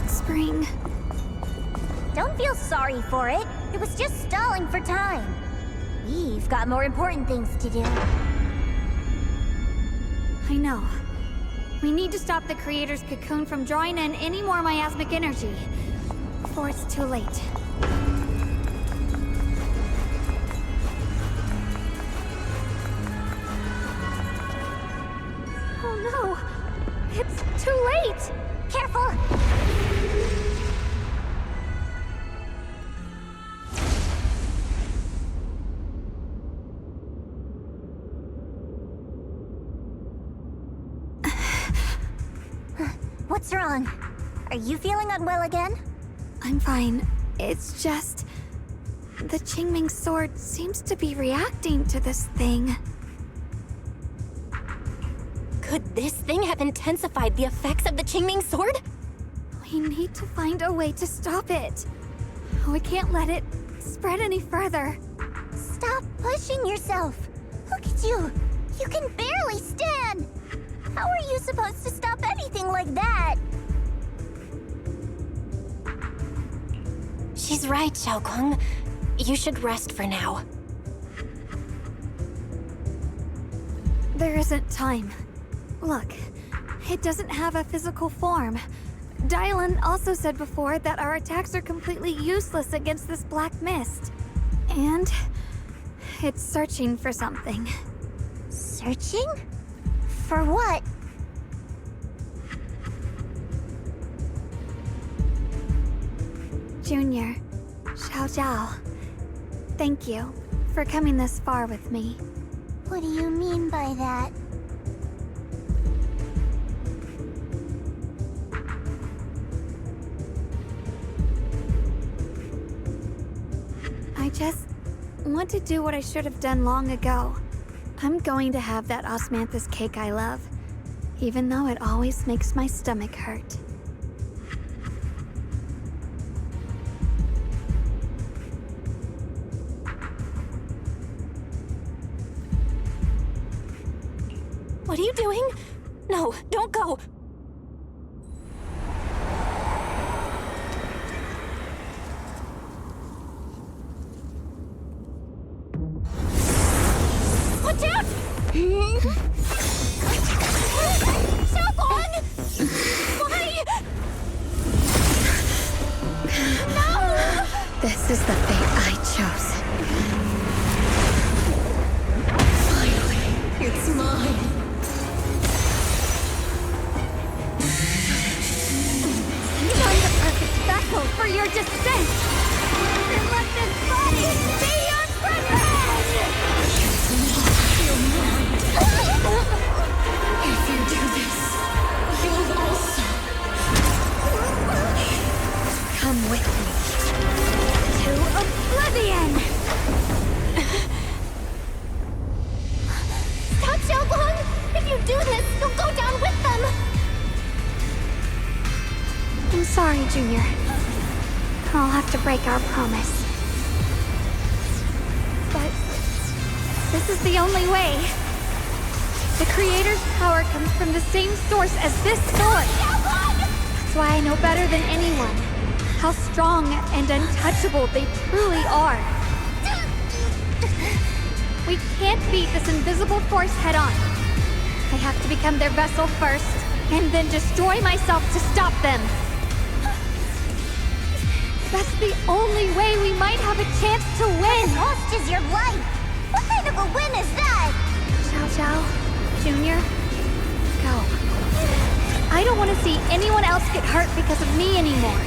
Spring. Don't feel sorry for it. It was just stalling for time. We've got more important things to do. I know. We need to stop the Creator's cocoon from drawing in any more miasmic energy before it's too late. Oh no! It's too late! Careful! What's wrong? Are you feeling unwell again? I'm fine. It's just... the Qingming sword seems to be reacting to this thing. Could this thing have intensified the effects of the Qingming sword? We need to find a way to stop it. We can't let it spread any further. Stop pushing yourself. Look at you. You can barely stand. How are you supposed to stop anything like that? She's right, Xiaokong. You should rest for now. There isn't time. Look, it doesn't have a physical form. Dylan also said before that our attacks are completely useless against this black mist. And it's searching for something. Searching? For what? Junior, Xiao Zhao, thank you for coming this far with me. What do you mean by that? I just want to do what I should have done long ago. I'm going to have that osmanthus cake I love, even though it always makes my stomach hurt. What are you doing? No, don't go. Watch out! Xiaoguang! Why? No! This is the fate I chose. Finally, it's mine. I'm the perfect vessel for your descent! And let this body be your prison! If you do this, you'll also Come with me. To oblivion! Stop, Xiaoguang! If you do this, you'll go down with them! I'm sorry, Junior. I'll have to break our promise. But this is the only way. The Creator's power comes from the same source as this sword. That's why I know better than anyone how strong and untouchable they truly are. We can't beat this invisible force head-on. I have to become their vessel first, and then destroy myself to stop them. That's the only way we might have a chance to win! The cost is your life! What kind of a win is that? Xiao Xiao, Junior, go. I don't want to see anyone else get hurt because of me anymore.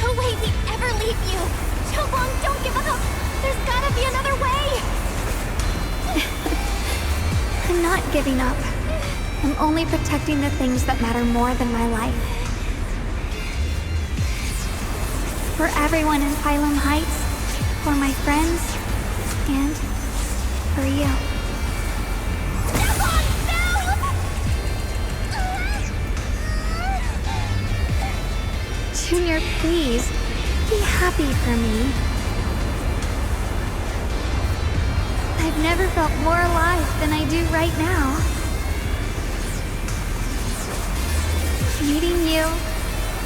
No way we ever leave you! Xiaoguang, don't give up! There's gotta be another way! I'm not giving up. I'm only protecting the things that matter more than my life. For everyone in Phylum Heights, for my friends, and for you. Junior, please, be happy for me. I've never felt more alive than I do right now. Meeting you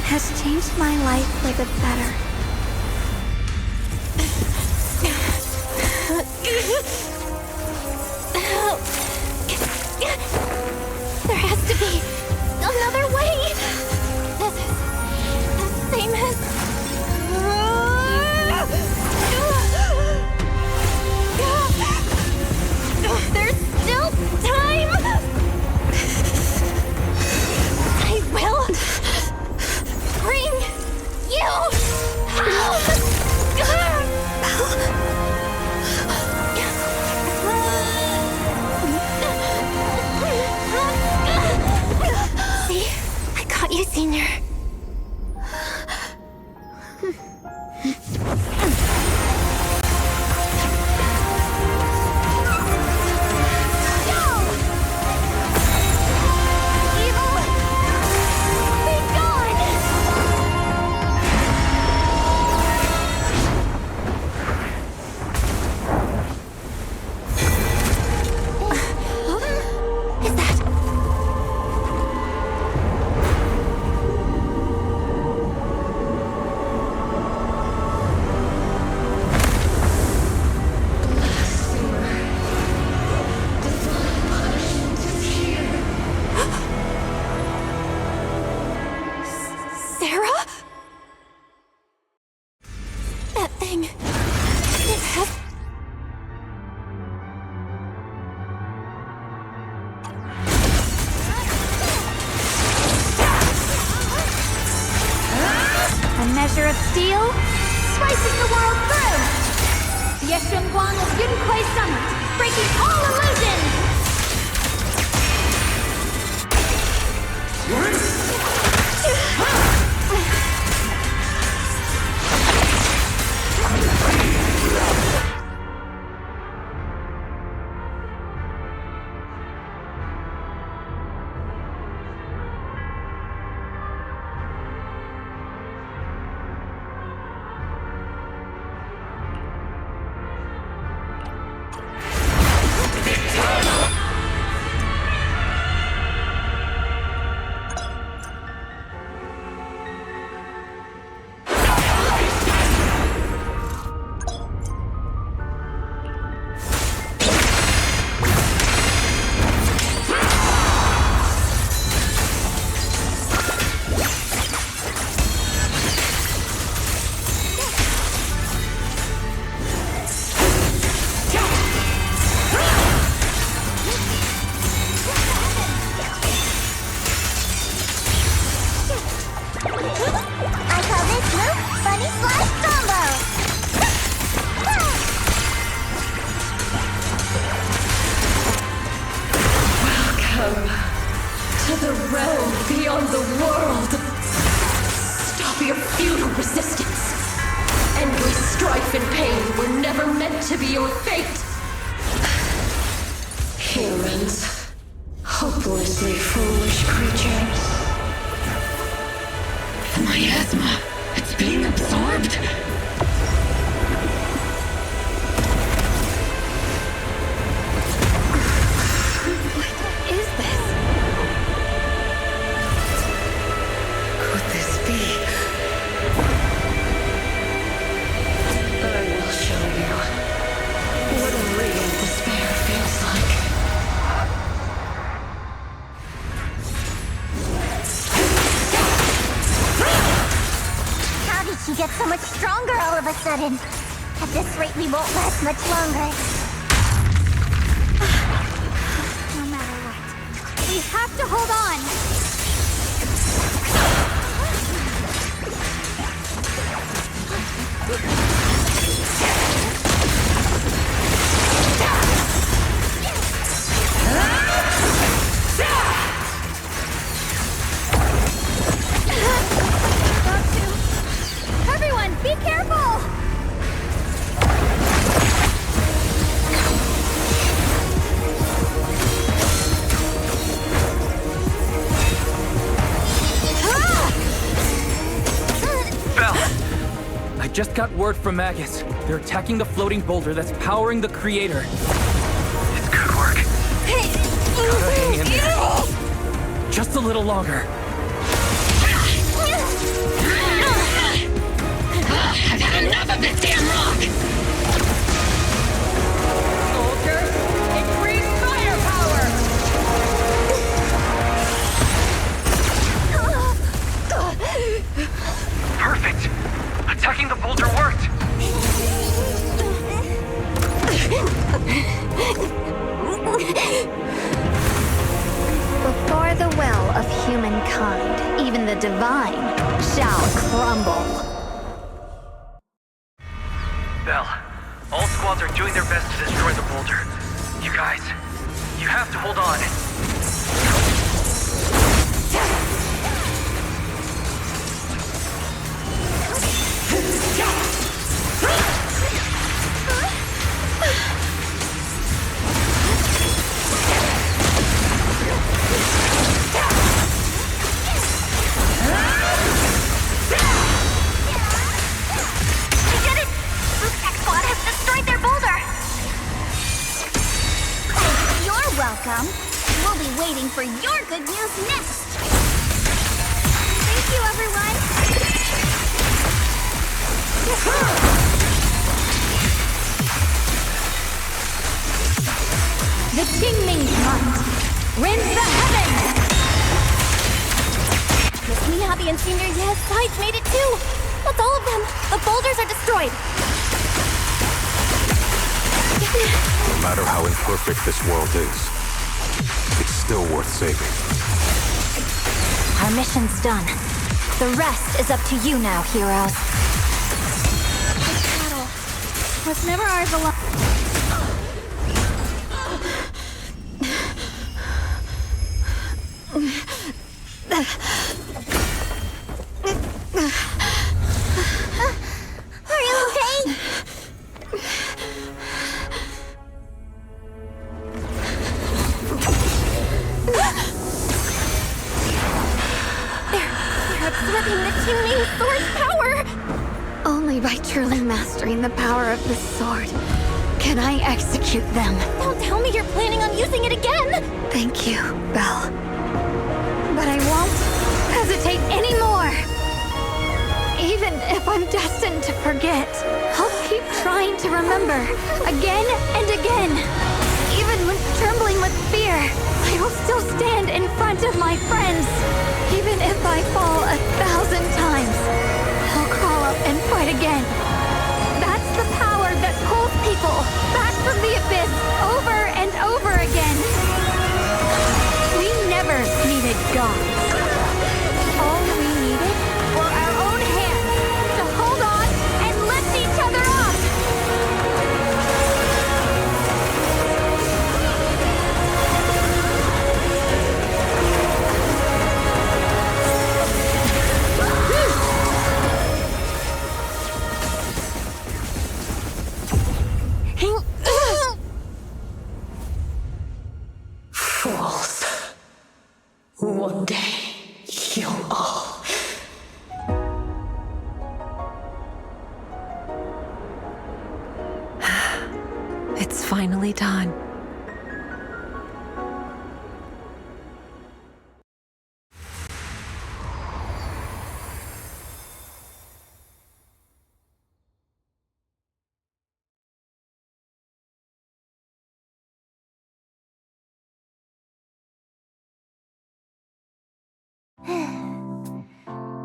has changed my life for the better. There has to be another way! This is the same as... There's still time! I will bring you home! See? I got you, Senior. Measure of steel, slices the world through! Yeshunguang of Yunquei Summit, breaking all illusions! Futile resistance. Endless strife and pain were never meant to be your fate. Humans. Hopelessly foolish creatures. The miasma. It's being absorbed. What is this? Could this be? I will show you what real despair feels like. How did she get so much stronger all of a sudden? At this rate, we won't last much longer. No matter what, we have to hold on. Everyone, be careful! Belle! I just got word from Magus. They're attacking the floating boulder that's powering the creator. It's good work. Gotta hang in there. Just a little longer. I've had enough of this damn rock! Soldiers, increase firepower! Perfect! Attacking the boulder worked! Before the will of humankind, even the divine shall crumble. Belle, all squads are doing their best to destroy the boulder. You guys, you have to hold on. We did it! Luke's tech squad has destroyed their boulder! You're welcome. We'll be waiting for your good news next. Thank you, everyone! The Qingming hunt rends the heavens! Miss Miyabi and Senior Ye's sides made it too! That's all of them! The boulders are destroyed! No matter how imperfect this world is, it's still worth saving. Our mission's done. The rest is up to you now, heroes. This battle was never ours alone. Are you okay? They're absorbing the Qingming sword's power! Only by truly mastering the power of the sword can I execute them. Don't tell me you're planning on using it again! Thank you, Belle. But I won't hesitate anymore. Even if I'm destined to forget, I'll keep trying to remember again and again. Even when trembling with fear, I will still stand in front of my friends. Even if I fall 1,000 times, I'll crawl up and fight again. That's the power that pulls people back from the abyss over and over again. We never needed gods. All we needed were our own hands to hold on and lift each other up. finally done.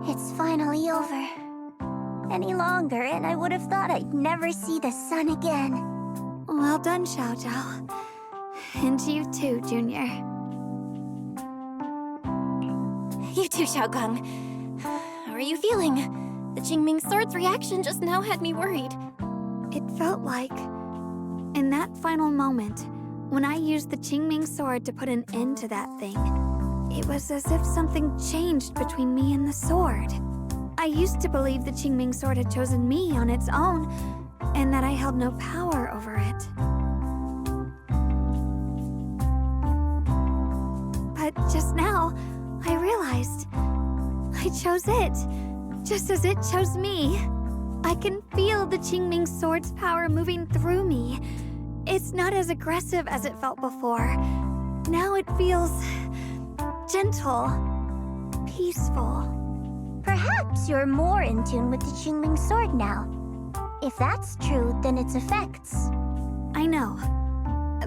It's finally over. Any longer, and I would have thought I'd never see the sun again. Well done, Xiao Zhao. And you too, Junior. You too, Xiaogang. How are you feeling? The Qingming Sword's reaction just now had me worried. It felt like, in that final moment, when I used the Qingming Sword to put an end to that thing, it was as if something changed between me and the sword. I used to believe the Qingming Sword had chosen me on its own, and that I held no power over it. But just now, I realized I chose it, just as it chose me. I can feel the Qingming Sword's power moving through me. It's not as aggressive as it felt before. Now it feels gentle, peaceful. Perhaps you're more in tune with the Qingming Sword now. If that's true, then its effects. I know.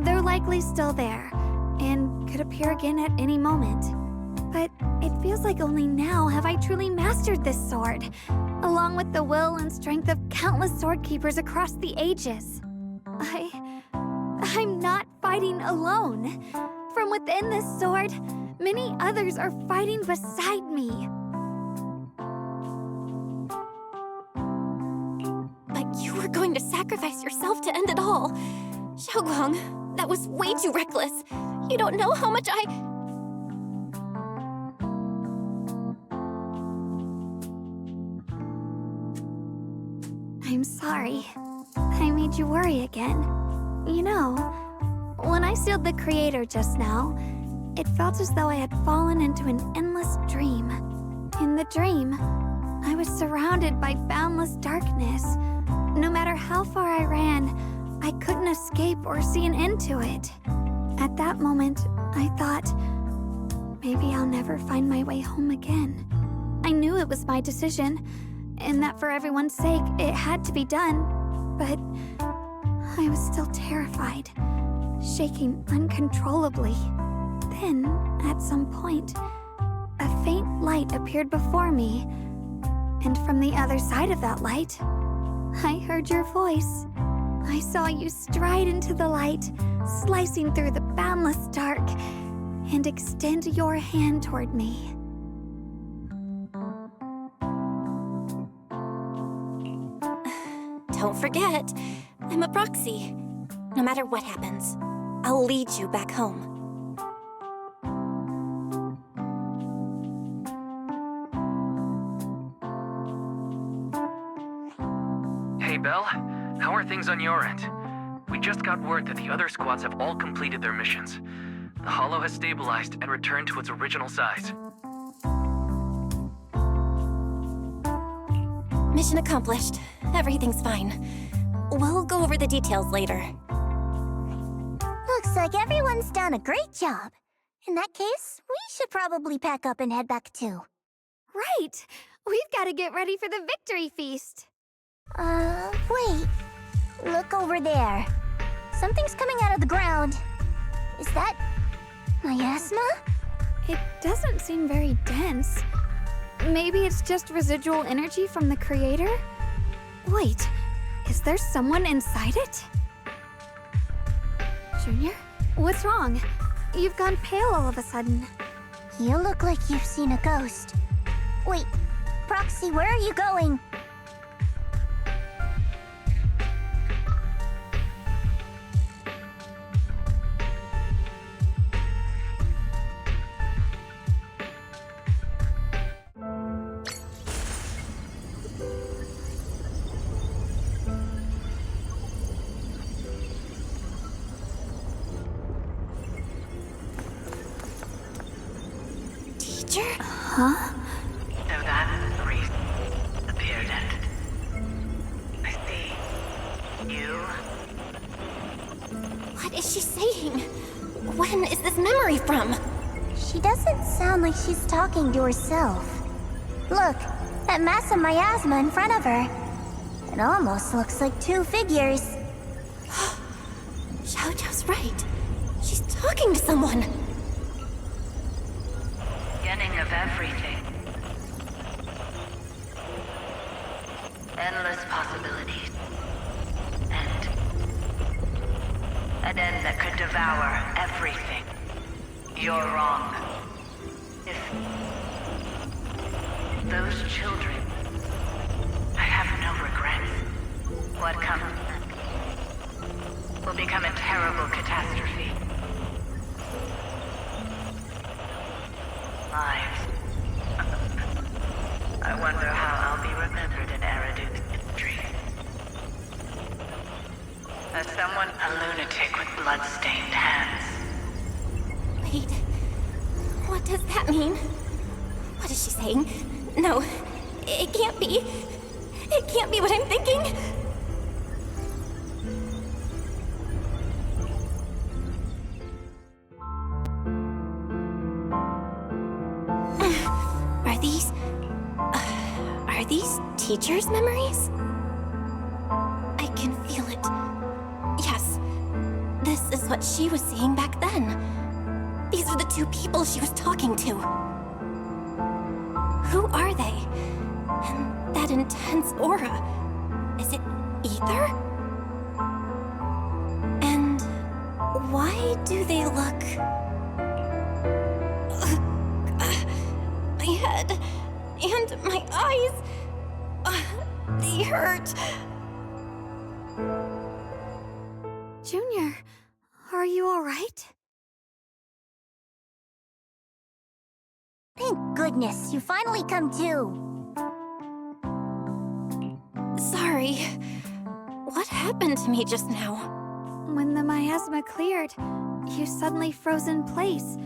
They're likely still there, and could appear again at any moment. But it feels like only now have I truly mastered this sword, along with the will and strength of countless sword keepers across the ages. I'm not fighting alone. From within this sword, many others are fighting beside me. But you were going to sacrifice yourself to end it all. Xiaoguang, that was way too reckless. You don't know how much I'm sorry. I made you worry again. You know, when I sealed the Creator just now, it felt as though I had fallen into an endless dream. In the dream, I was surrounded by boundless darkness. No matter how far I ran, I couldn't escape or see an end to it. At that moment, I thought, maybe I'll never find my way home again. I knew it was my decision, and that for everyone's sake, it had to be done. But I was still terrified, shaking uncontrollably. Then, at some point, a faint light appeared before me. And from the other side of that light, I heard your voice. I saw you stride into the light, slicing through the boundless dark, and extend your hand toward me. Don't forget, I'm a proxy. No matter what happens, I'll lead you back home. Hey, Belle. How are things on your end? We just got word that the other squads have all completed their missions. The Hollow has stabilized and returned to its original size. Mission accomplished. Everything's fine. We'll go over the details later. Looks like everyone's done a great job. In that case, we should probably pack up and head back too. Right! We've got to get ready for the victory feast. Wait. Look over there. Something's coming out of the ground. Is that miasma? It doesn't seem very dense. Maybe it's just residual energy from the Creator? Wait, is there someone inside it? Junior, what's wrong? You've gone pale all of a sudden. You look like you've seen a ghost. Wait, Proxy, where are you going? Huh? So that's the reason appeared it. I see. You When is this memory from? She doesn't sound like she's talking to herself. Look, that massive miasma in front of her. It almost looks like two figures. Xiao's right. She's talking to someone. Beginning of everything. Endless possibilities. End. An end that could devour everything. You're wrong. If those children, I have no regrets. What comes next will become a terrible catastrophe. Lives. I wonder how I'll be remembered in Eridu's history. As someone, a lunatic with blood-stained hands. Wait. What does that mean? What is she saying? No, it can't be. It can't be what I'm thinking. Are these teachers' memories? I can feel it. Yes, this is what she was seeing back then. These are the two people she was talking to. Who are they? And that intense aura. Is it ether? And why do they look... my head and my eyes... they hurt. Junior, are you alright? Thank goodness, you finally come to. Sorry. What happened to me just now? When the miasma cleared, you suddenly froze in place.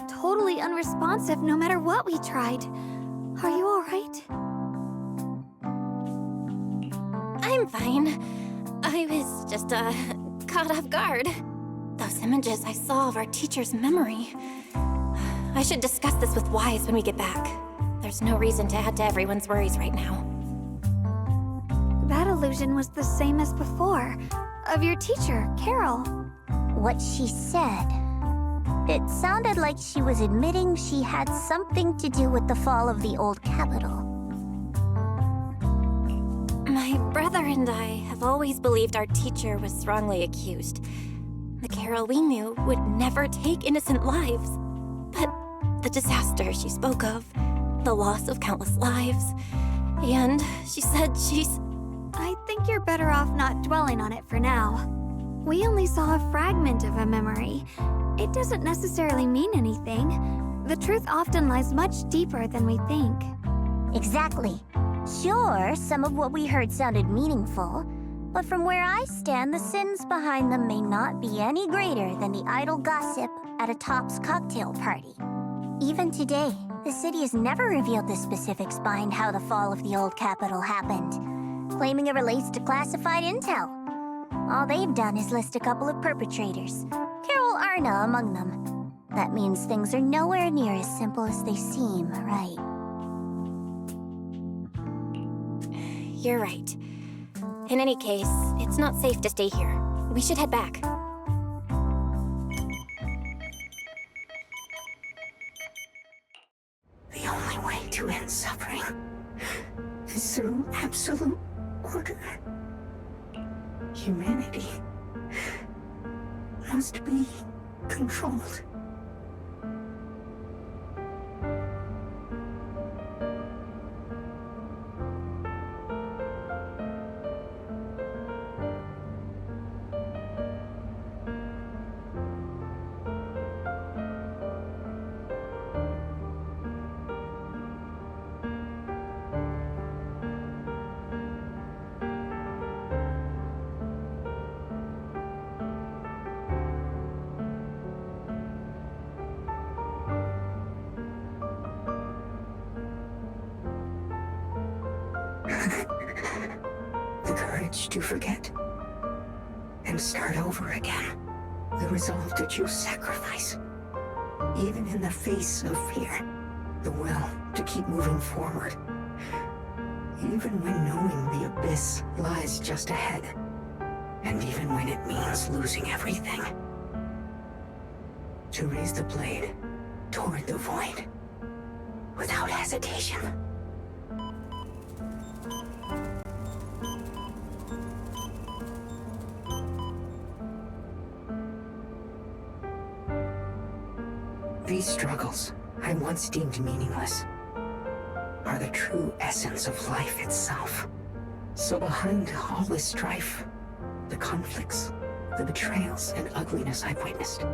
Totally unresponsive no matter what we tried. Are you alright? I'm fine. I was just, caught off guard. Those images I saw of our teacher's memory. I should discuss this with Wise when we get back. There's no reason to add to everyone's worries right now. That illusion was the same as before. Of your teacher, Carol. What she said. It sounded like she was admitting she had something to do with the fall of the old capital. My brother and I have always believed our teacher was wrongly accused. The Carol we knew would never take innocent lives. But the disaster she spoke of, the loss of countless lives, and she said she's... I think you're better off not dwelling on it for now. We only saw a fragment of a memory. It doesn't necessarily mean anything. The truth often lies much deeper than we think. Exactly. Sure, some of what we heard sounded meaningful, but from where I stand, the sins behind them may not be any greater than the idle gossip at a Top's cocktail party. Even today, the city has never revealed the specifics behind how the fall of the old capital happened, claiming it relates to classified intel. All they've done is list a couple of perpetrators, Carol Arna among them. That means things are nowhere near as simple as they seem, right? You're right. In any case, it's not safe to stay here. We should head back. The only way to end suffering is through absolute order. Humanity must be controlled. The courage to forget and start over again. The resolve to choose sacrifice, even in the face of fear. The will to keep moving forward, even when knowing the abyss lies just ahead. And even when it means losing everything. To raise the blade toward the void, without hesitation. These struggles, I once deemed meaningless, are the true essence of life itself. So behind all this strife, the conflicts, the betrayals and ugliness I've witnessed,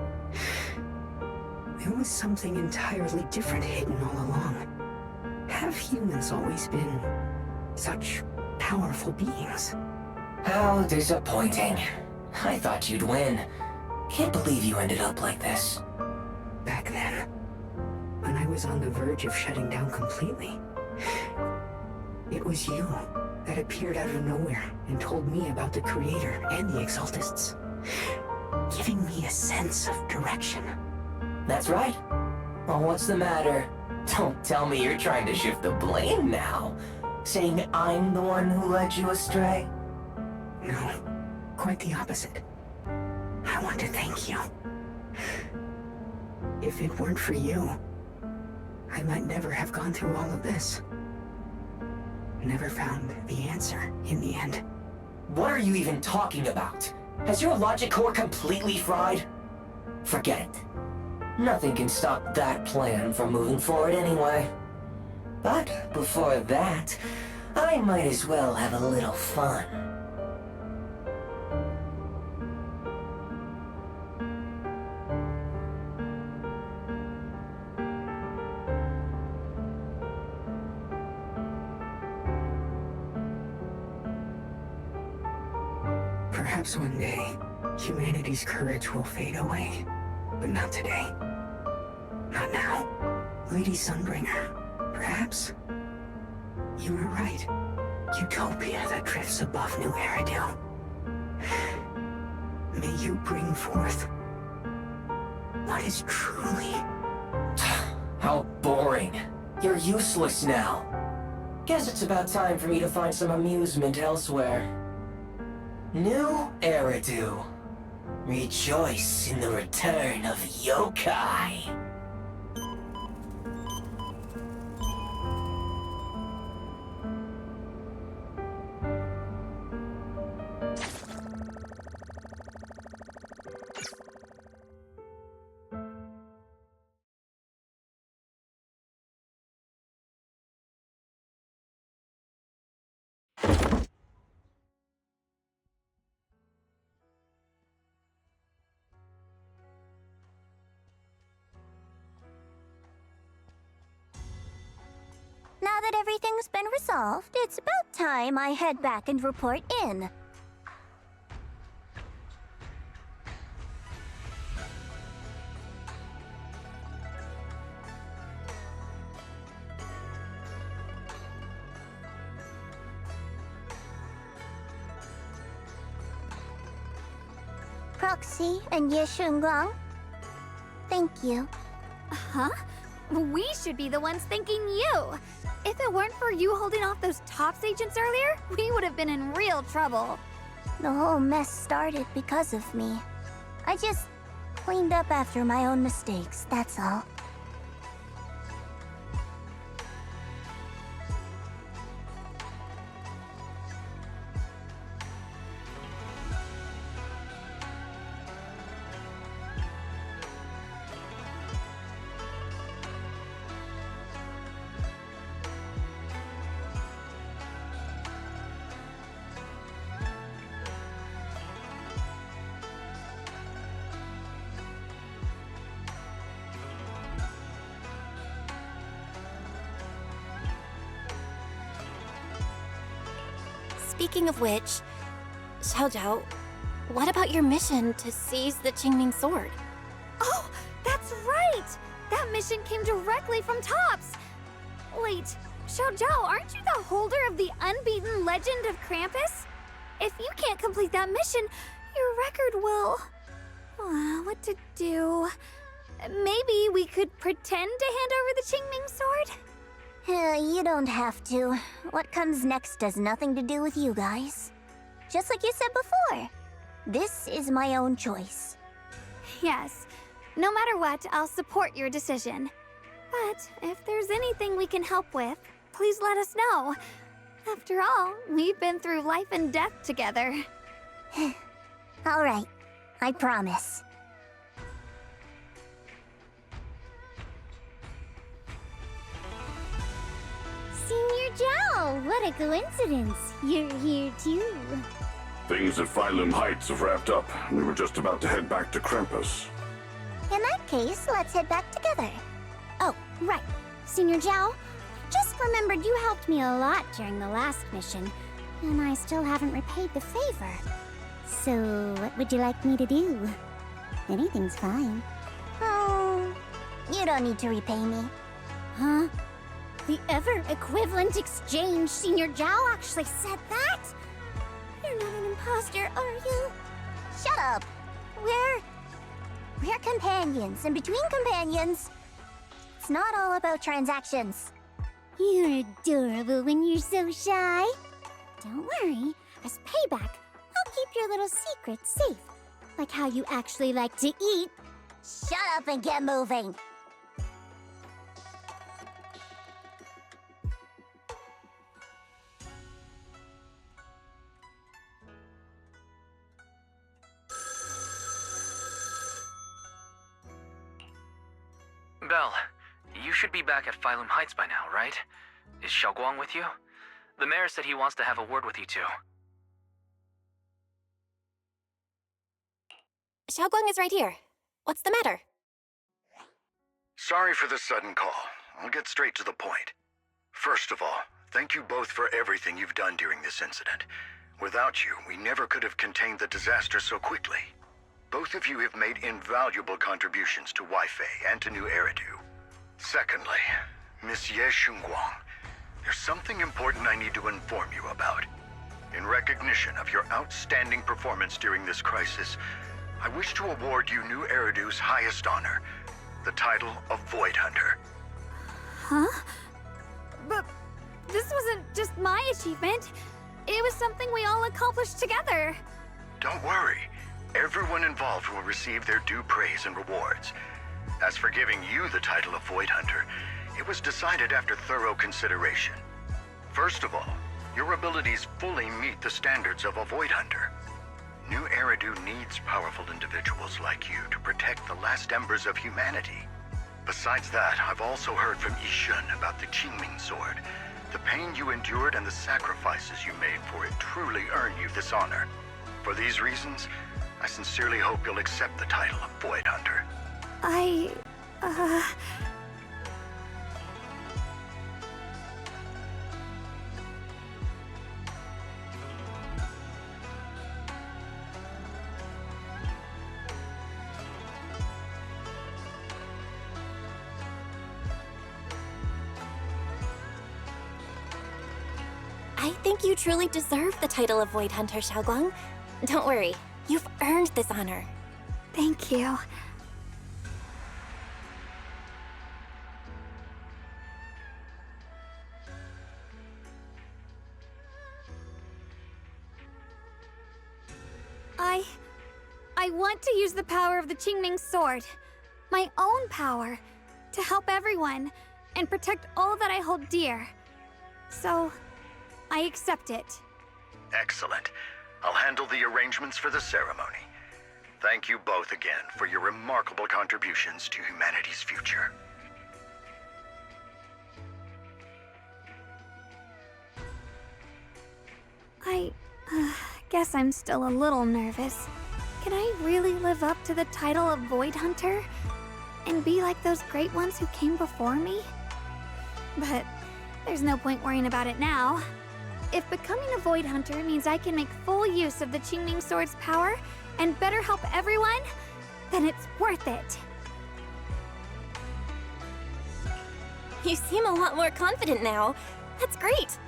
there was something entirely different hidden all along. Have humans always been such powerful beings? How disappointing. I thought you'd win. Can't believe you ended up like this. Back then, when I was on the verge of shutting down completely, it was you that appeared out of nowhere and told me about the Creator and the Exaltists, giving me a sense of direction. That's right. Well, what's the matter? Don't tell me you're trying to shift the blame now. Saying I'm the one who led you astray? No, quite the opposite. I want to thank you. If it weren't for you, I might never have gone through all of this. Never found the answer in the end. What are you even talking about? Has your logic core completely fried? Forget it. Nothing can stop that plan from moving forward anyway. But before that, I might as well have a little fun. Perhaps one day, humanity's courage will fade away. But not today. Not now. Lady Sunbringer, perhaps? You were right. Utopia that drifts above New Eridu. May you bring forth what is truly... How boring. You're useless now. Guess it's about time for me to find some amusement elsewhere. New Eridu. Rejoice in the return of yokai. Now that everything's been resolved, it's about time I head back and report in. Proxy and Yeshunguang, thank you. Huh? We should be the ones thanking you. If it weren't for you holding off those TOPS agents earlier, we would have been in real trouble. The whole mess started because of me. I just cleaned up after my own mistakes, that's all. Speaking of which, Xiao Zhao, what about your mission to seize the Qingming sword? Oh, that's right! That mission came directly from TOPS! Wait, Xiao Zhao, aren't you the holder of the unbeaten legend of Krampus? If you can't complete that mission, your record will... What to do? Maybe we could pretend to hand over the Qingming sword? You don't have to. What comes next has nothing to do with you guys. Just like you said before, this is my own choice. Yes. No matter what, I'll support your decision. But if there's anything we can help with, please let us know. After all, we've been through life and death together. All right, I promise. Senior Zhao, what a coincidence. You're here too. Things at Phylum Heights have wrapped up. We were just about to head back to Krampus. In that case, let's head back together. Oh, right. Senior Zhao, just remembered you helped me a lot during the last mission, and I still haven't repaid the favor. So, what would you like me to do? Anything's fine. Oh, you don't need to repay me. Huh? The ever-equivalent exchange, Senior Zhao actually said that? You're not an imposter, are you? Shut up! We're companions, and between companions, it's not all about transactions. You're adorable when you're so shy. Don't worry, as payback, I'll keep your little secrets safe. Like how you actually like to eat. Shut up and get moving! Belle, you should be back at Phylum Heights by now, right? Is Xiaoguang with you? The mayor said he wants to have a word with you two. Xiaoguang is right here. What's the matter? Sorry for the sudden call. I'll get straight to the point. First of all, thank you both for everything you've done during this incident. Without you, we never could have contained the disaster so quickly. Both of you have made invaluable contributions to Weifei and to New Eridu. Secondly, Miss Ye Xunguang, there's something important I need to inform you about. In recognition of your outstanding performance during this crisis, I wish to award you New Eridu's highest honor, the title of Void Hunter. Huh? But this wasn't just my achievement. It was something we all accomplished together. Don't worry. Everyone involved will receive their due praise and rewards. As for giving you the title of Void Hunter, it was decided after thorough consideration. First of all, your abilities fully meet the standards of a Void Hunter. New Eridu needs powerful individuals like you to protect the last embers of humanity. Besides that, I've also heard from Yishun about the Qingming sword. The pain you endured and the sacrifices you made for it truly earn you this honor. For these reasons, I sincerely hope you'll accept the title of Void Hunter. I think you truly deserve the title of Void Hunter, Xiaoguang. Don't worry, you've earned this honor. Thank you. I want to use the power of the Qingming sword, my own power, to help everyone and protect all that I hold dear. So, I accept it. Excellent. I'll handle the arrangements for the ceremony. Thank you both again for your remarkable contributions to humanity's future. I guess I'm still a little nervous. Can I really live up to the title of Void Hunter? And be like those great ones who came before me? But there's no point worrying about it now. If becoming a Void Hunter means I can make full use of the Qingming sword's power and better help everyone, then it's worth it. You seem a lot more confident now. That's great.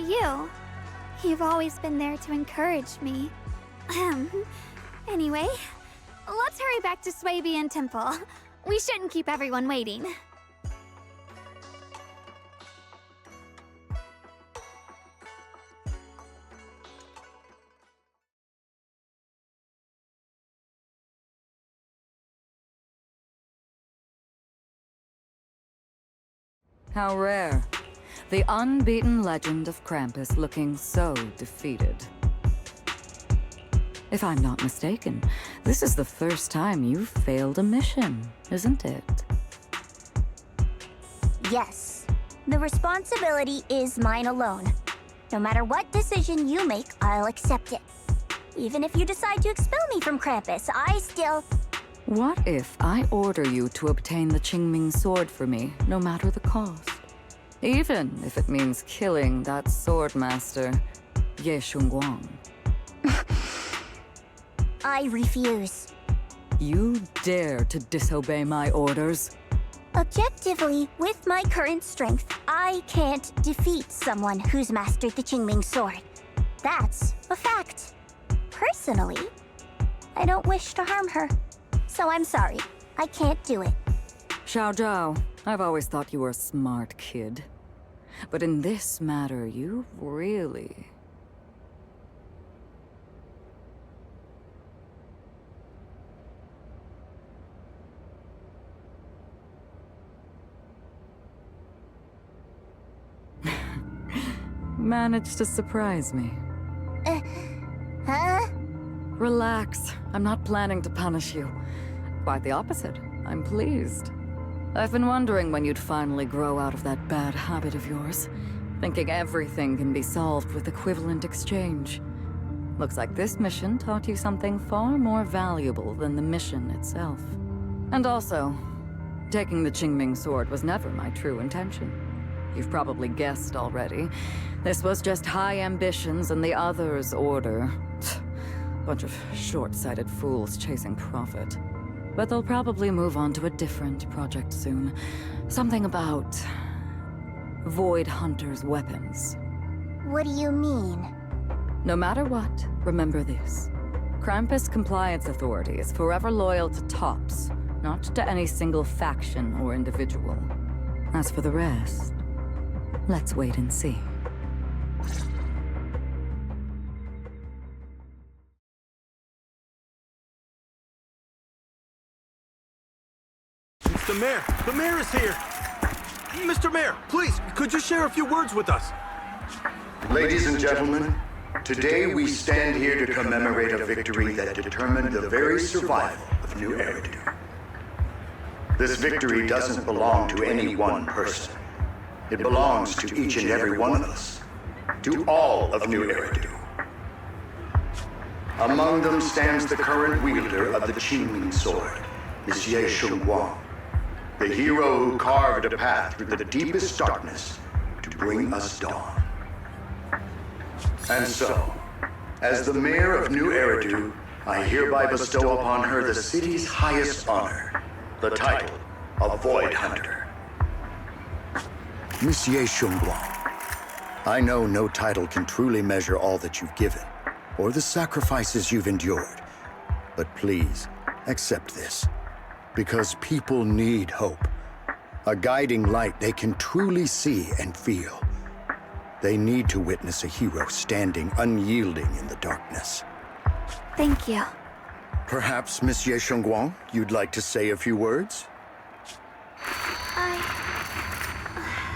you. You've always been there to encourage me. Anyway, let's hurry back to Swabian Temple. We shouldn't keep everyone waiting. How rare. The unbeaten legend of Krampus looking so defeated. If I'm not mistaken, this is the first time you've failed a mission, isn't it? Yes. The responsibility is mine alone. No matter what decision you make, I'll accept it. Even if you decide to expel me from Krampus, I still... What if I order you to obtain the Qingming sword for me, no matter the cost? Even if it means killing that sword master, Ye Shunguang. I refuse. You dare to disobey my orders? Objectively, with my current strength, I can't defeat someone who's mastered the Qingming sword. That's a fact. Personally, I don't wish to harm her. So I'm sorry. I can't do it. Xiao Zhao, I've always thought you were a smart kid. But in this matter, you've really... managed to surprise me. Huh? Relax. I'm not planning to punish you. Quite the opposite. I'm pleased. I've been wondering when you'd finally grow out of that bad habit of yours, thinking everything can be solved with equivalent exchange. Looks like this mission taught you something far more valuable than the mission itself. And also, taking the Qingming sword was never my true intention. You've probably guessed already. This was just high ambitions and the others' order. Bunch of short-sighted fools chasing profit. But they'll probably move on to a different project soon. Something about... Void Hunter's weapons. What do you mean? No matter what, remember this. Krampus Compliance Authority is forever loyal to TOPS, not to any single faction or individual. As for the rest, let's wait and see. Mr. Mayor! The mayor is here! Mr. Mayor, please, could you share a few words with us? Ladies and gentlemen, today we stand here to commemorate a victory that determined the very survival of New Eridu. This victory doesn't belong to any one person. It belongs to each and every one of us. To all of New Eridu. Among them stands the current wielder of the Qingming sword, Monsieur Shunguang. The hero who carved a path through the deepest darkness to bring us dawn. And so, as the mayor of New Eridu, I hereby bestow upon her the city's highest honor, the title of Void Hunter. Monsieur Shunguang, I know no title can truly measure all that you've given, or the sacrifices you've endured. But please, accept this. Because people need hope. A guiding light they can truly see and feel. They need to witness a hero standing unyielding in the darkness. Thank you. Perhaps, Monsieur Shunguang, you'd like to say a few words?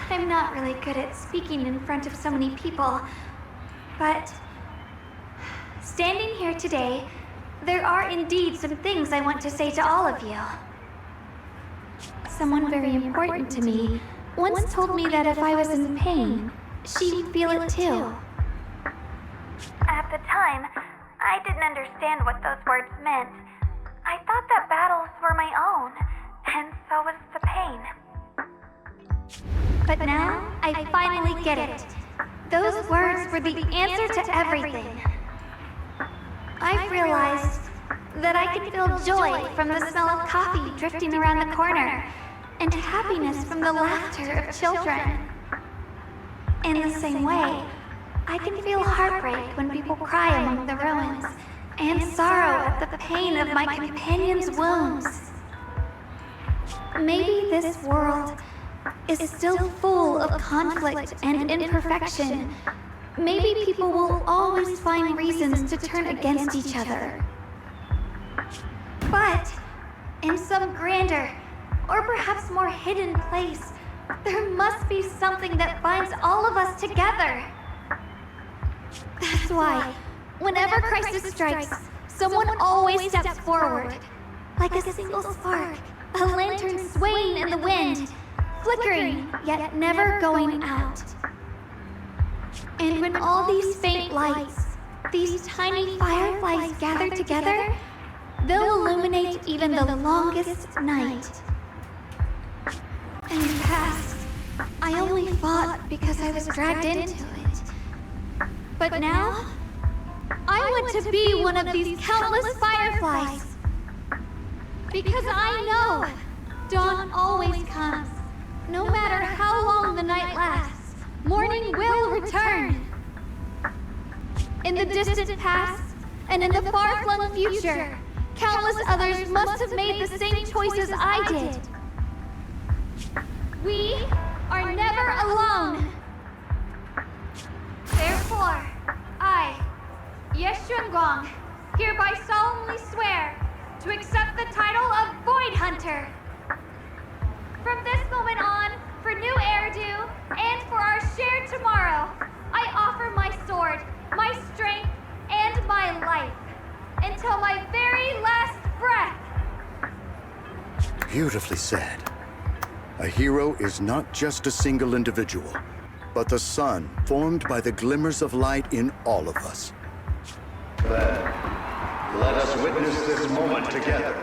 I'm not really good at speaking in front of so many people, but standing here today, there are indeed some things I want to say to all of you. Someone very important to me once told me that if I was in pain, she would feel it too. At the time, I didn't understand what those words meant. I thought that battles were my own, and so was the pain. But now, I finally get it. Those words were the answer to everything. I've realized that I can feel joy from the smell of coffee drifting around the corner, and happiness from the laughter of children. In the same way, I can feel heartbreak when people cry among the ruins, and sorrow at the pain of my companion's wounds. Maybe this world is still full of conflict and imperfection. Maybe people will always find reasons to turn against each other. But in some grander, or perhaps more hidden place, there must be something that binds all of us together. That's why, whenever crisis strikes, someone always steps forward. Like a single spark, a lantern swaying in the wind, flickering, yet never going out. And when all these faint lights, these tiny fireflies gather together, they'll illuminate even the longest night. In the past, I only fought because I was dragged into it. But now, I want to be one of these countless fireflies. Because I know dawn always comes. No matter how long the night lasts, morning will return. In the distant past, and in the far-flung future, countless others must have made the same choices I did. We are never alone. Therefore, I, Yeshunguang, hereby solemnly swear to accept the title of Void Hunter. From this moment on, for New Eridu, and for our shared tomorrow, I offer my sword, my strength, and my life, until my very last breath. Beautifully said. A hero is not just a single individual, but the sun formed by the glimmers of light in all of us. Then, let us witness this moment together.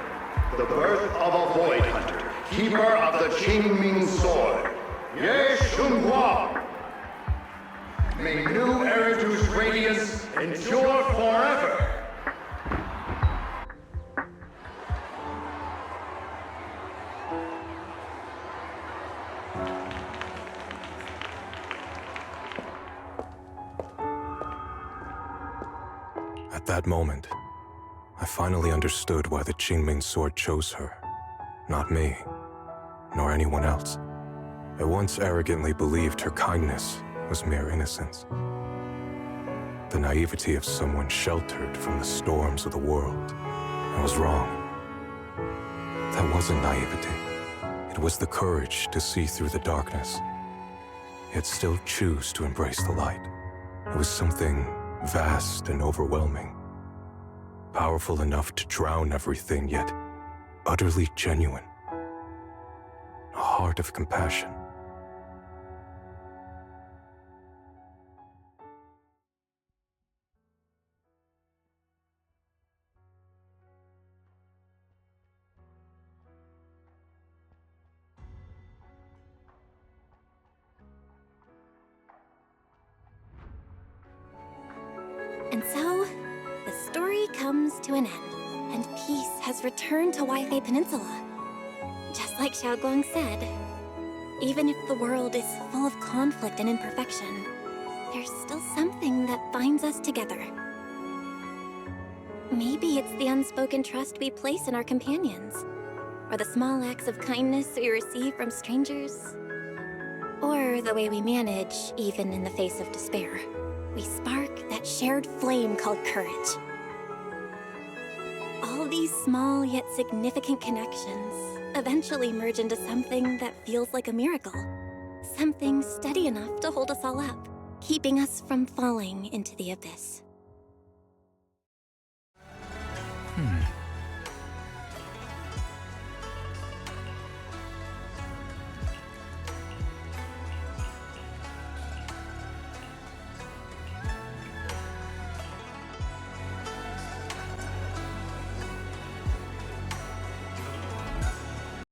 The birth of a Void Hunter, keeper of the Qingming Sword, Ye Shunguang. May New Eridu's radiance endure forever. At that moment, I finally understood why the Qingming Sword chose her. Not me, nor anyone else. I once arrogantly believed her kindness was mere innocence. The naivety of someone sheltered from the storms of the world. I was wrong. That wasn't naivety. It was the courage to see through the darkness, yet still choose to embrace the light. It was something vast and overwhelming. Powerful enough to drown everything, yet utterly genuine. A heart of compassion. And so, the story comes to an end, and peace has returned to Waifei Peninsula. Just like Xiaoguang said, even if the world is full of conflict and imperfection, there's still something that binds us together. Maybe it's the unspoken trust we place in our companions, or the small acts of kindness we receive from strangers, or the way we manage even in the face of despair. We spark that shared flame called courage. All these small yet significant connections eventually merge into something that feels like a miracle. Something steady enough to hold us all up, keeping us from falling into the abyss.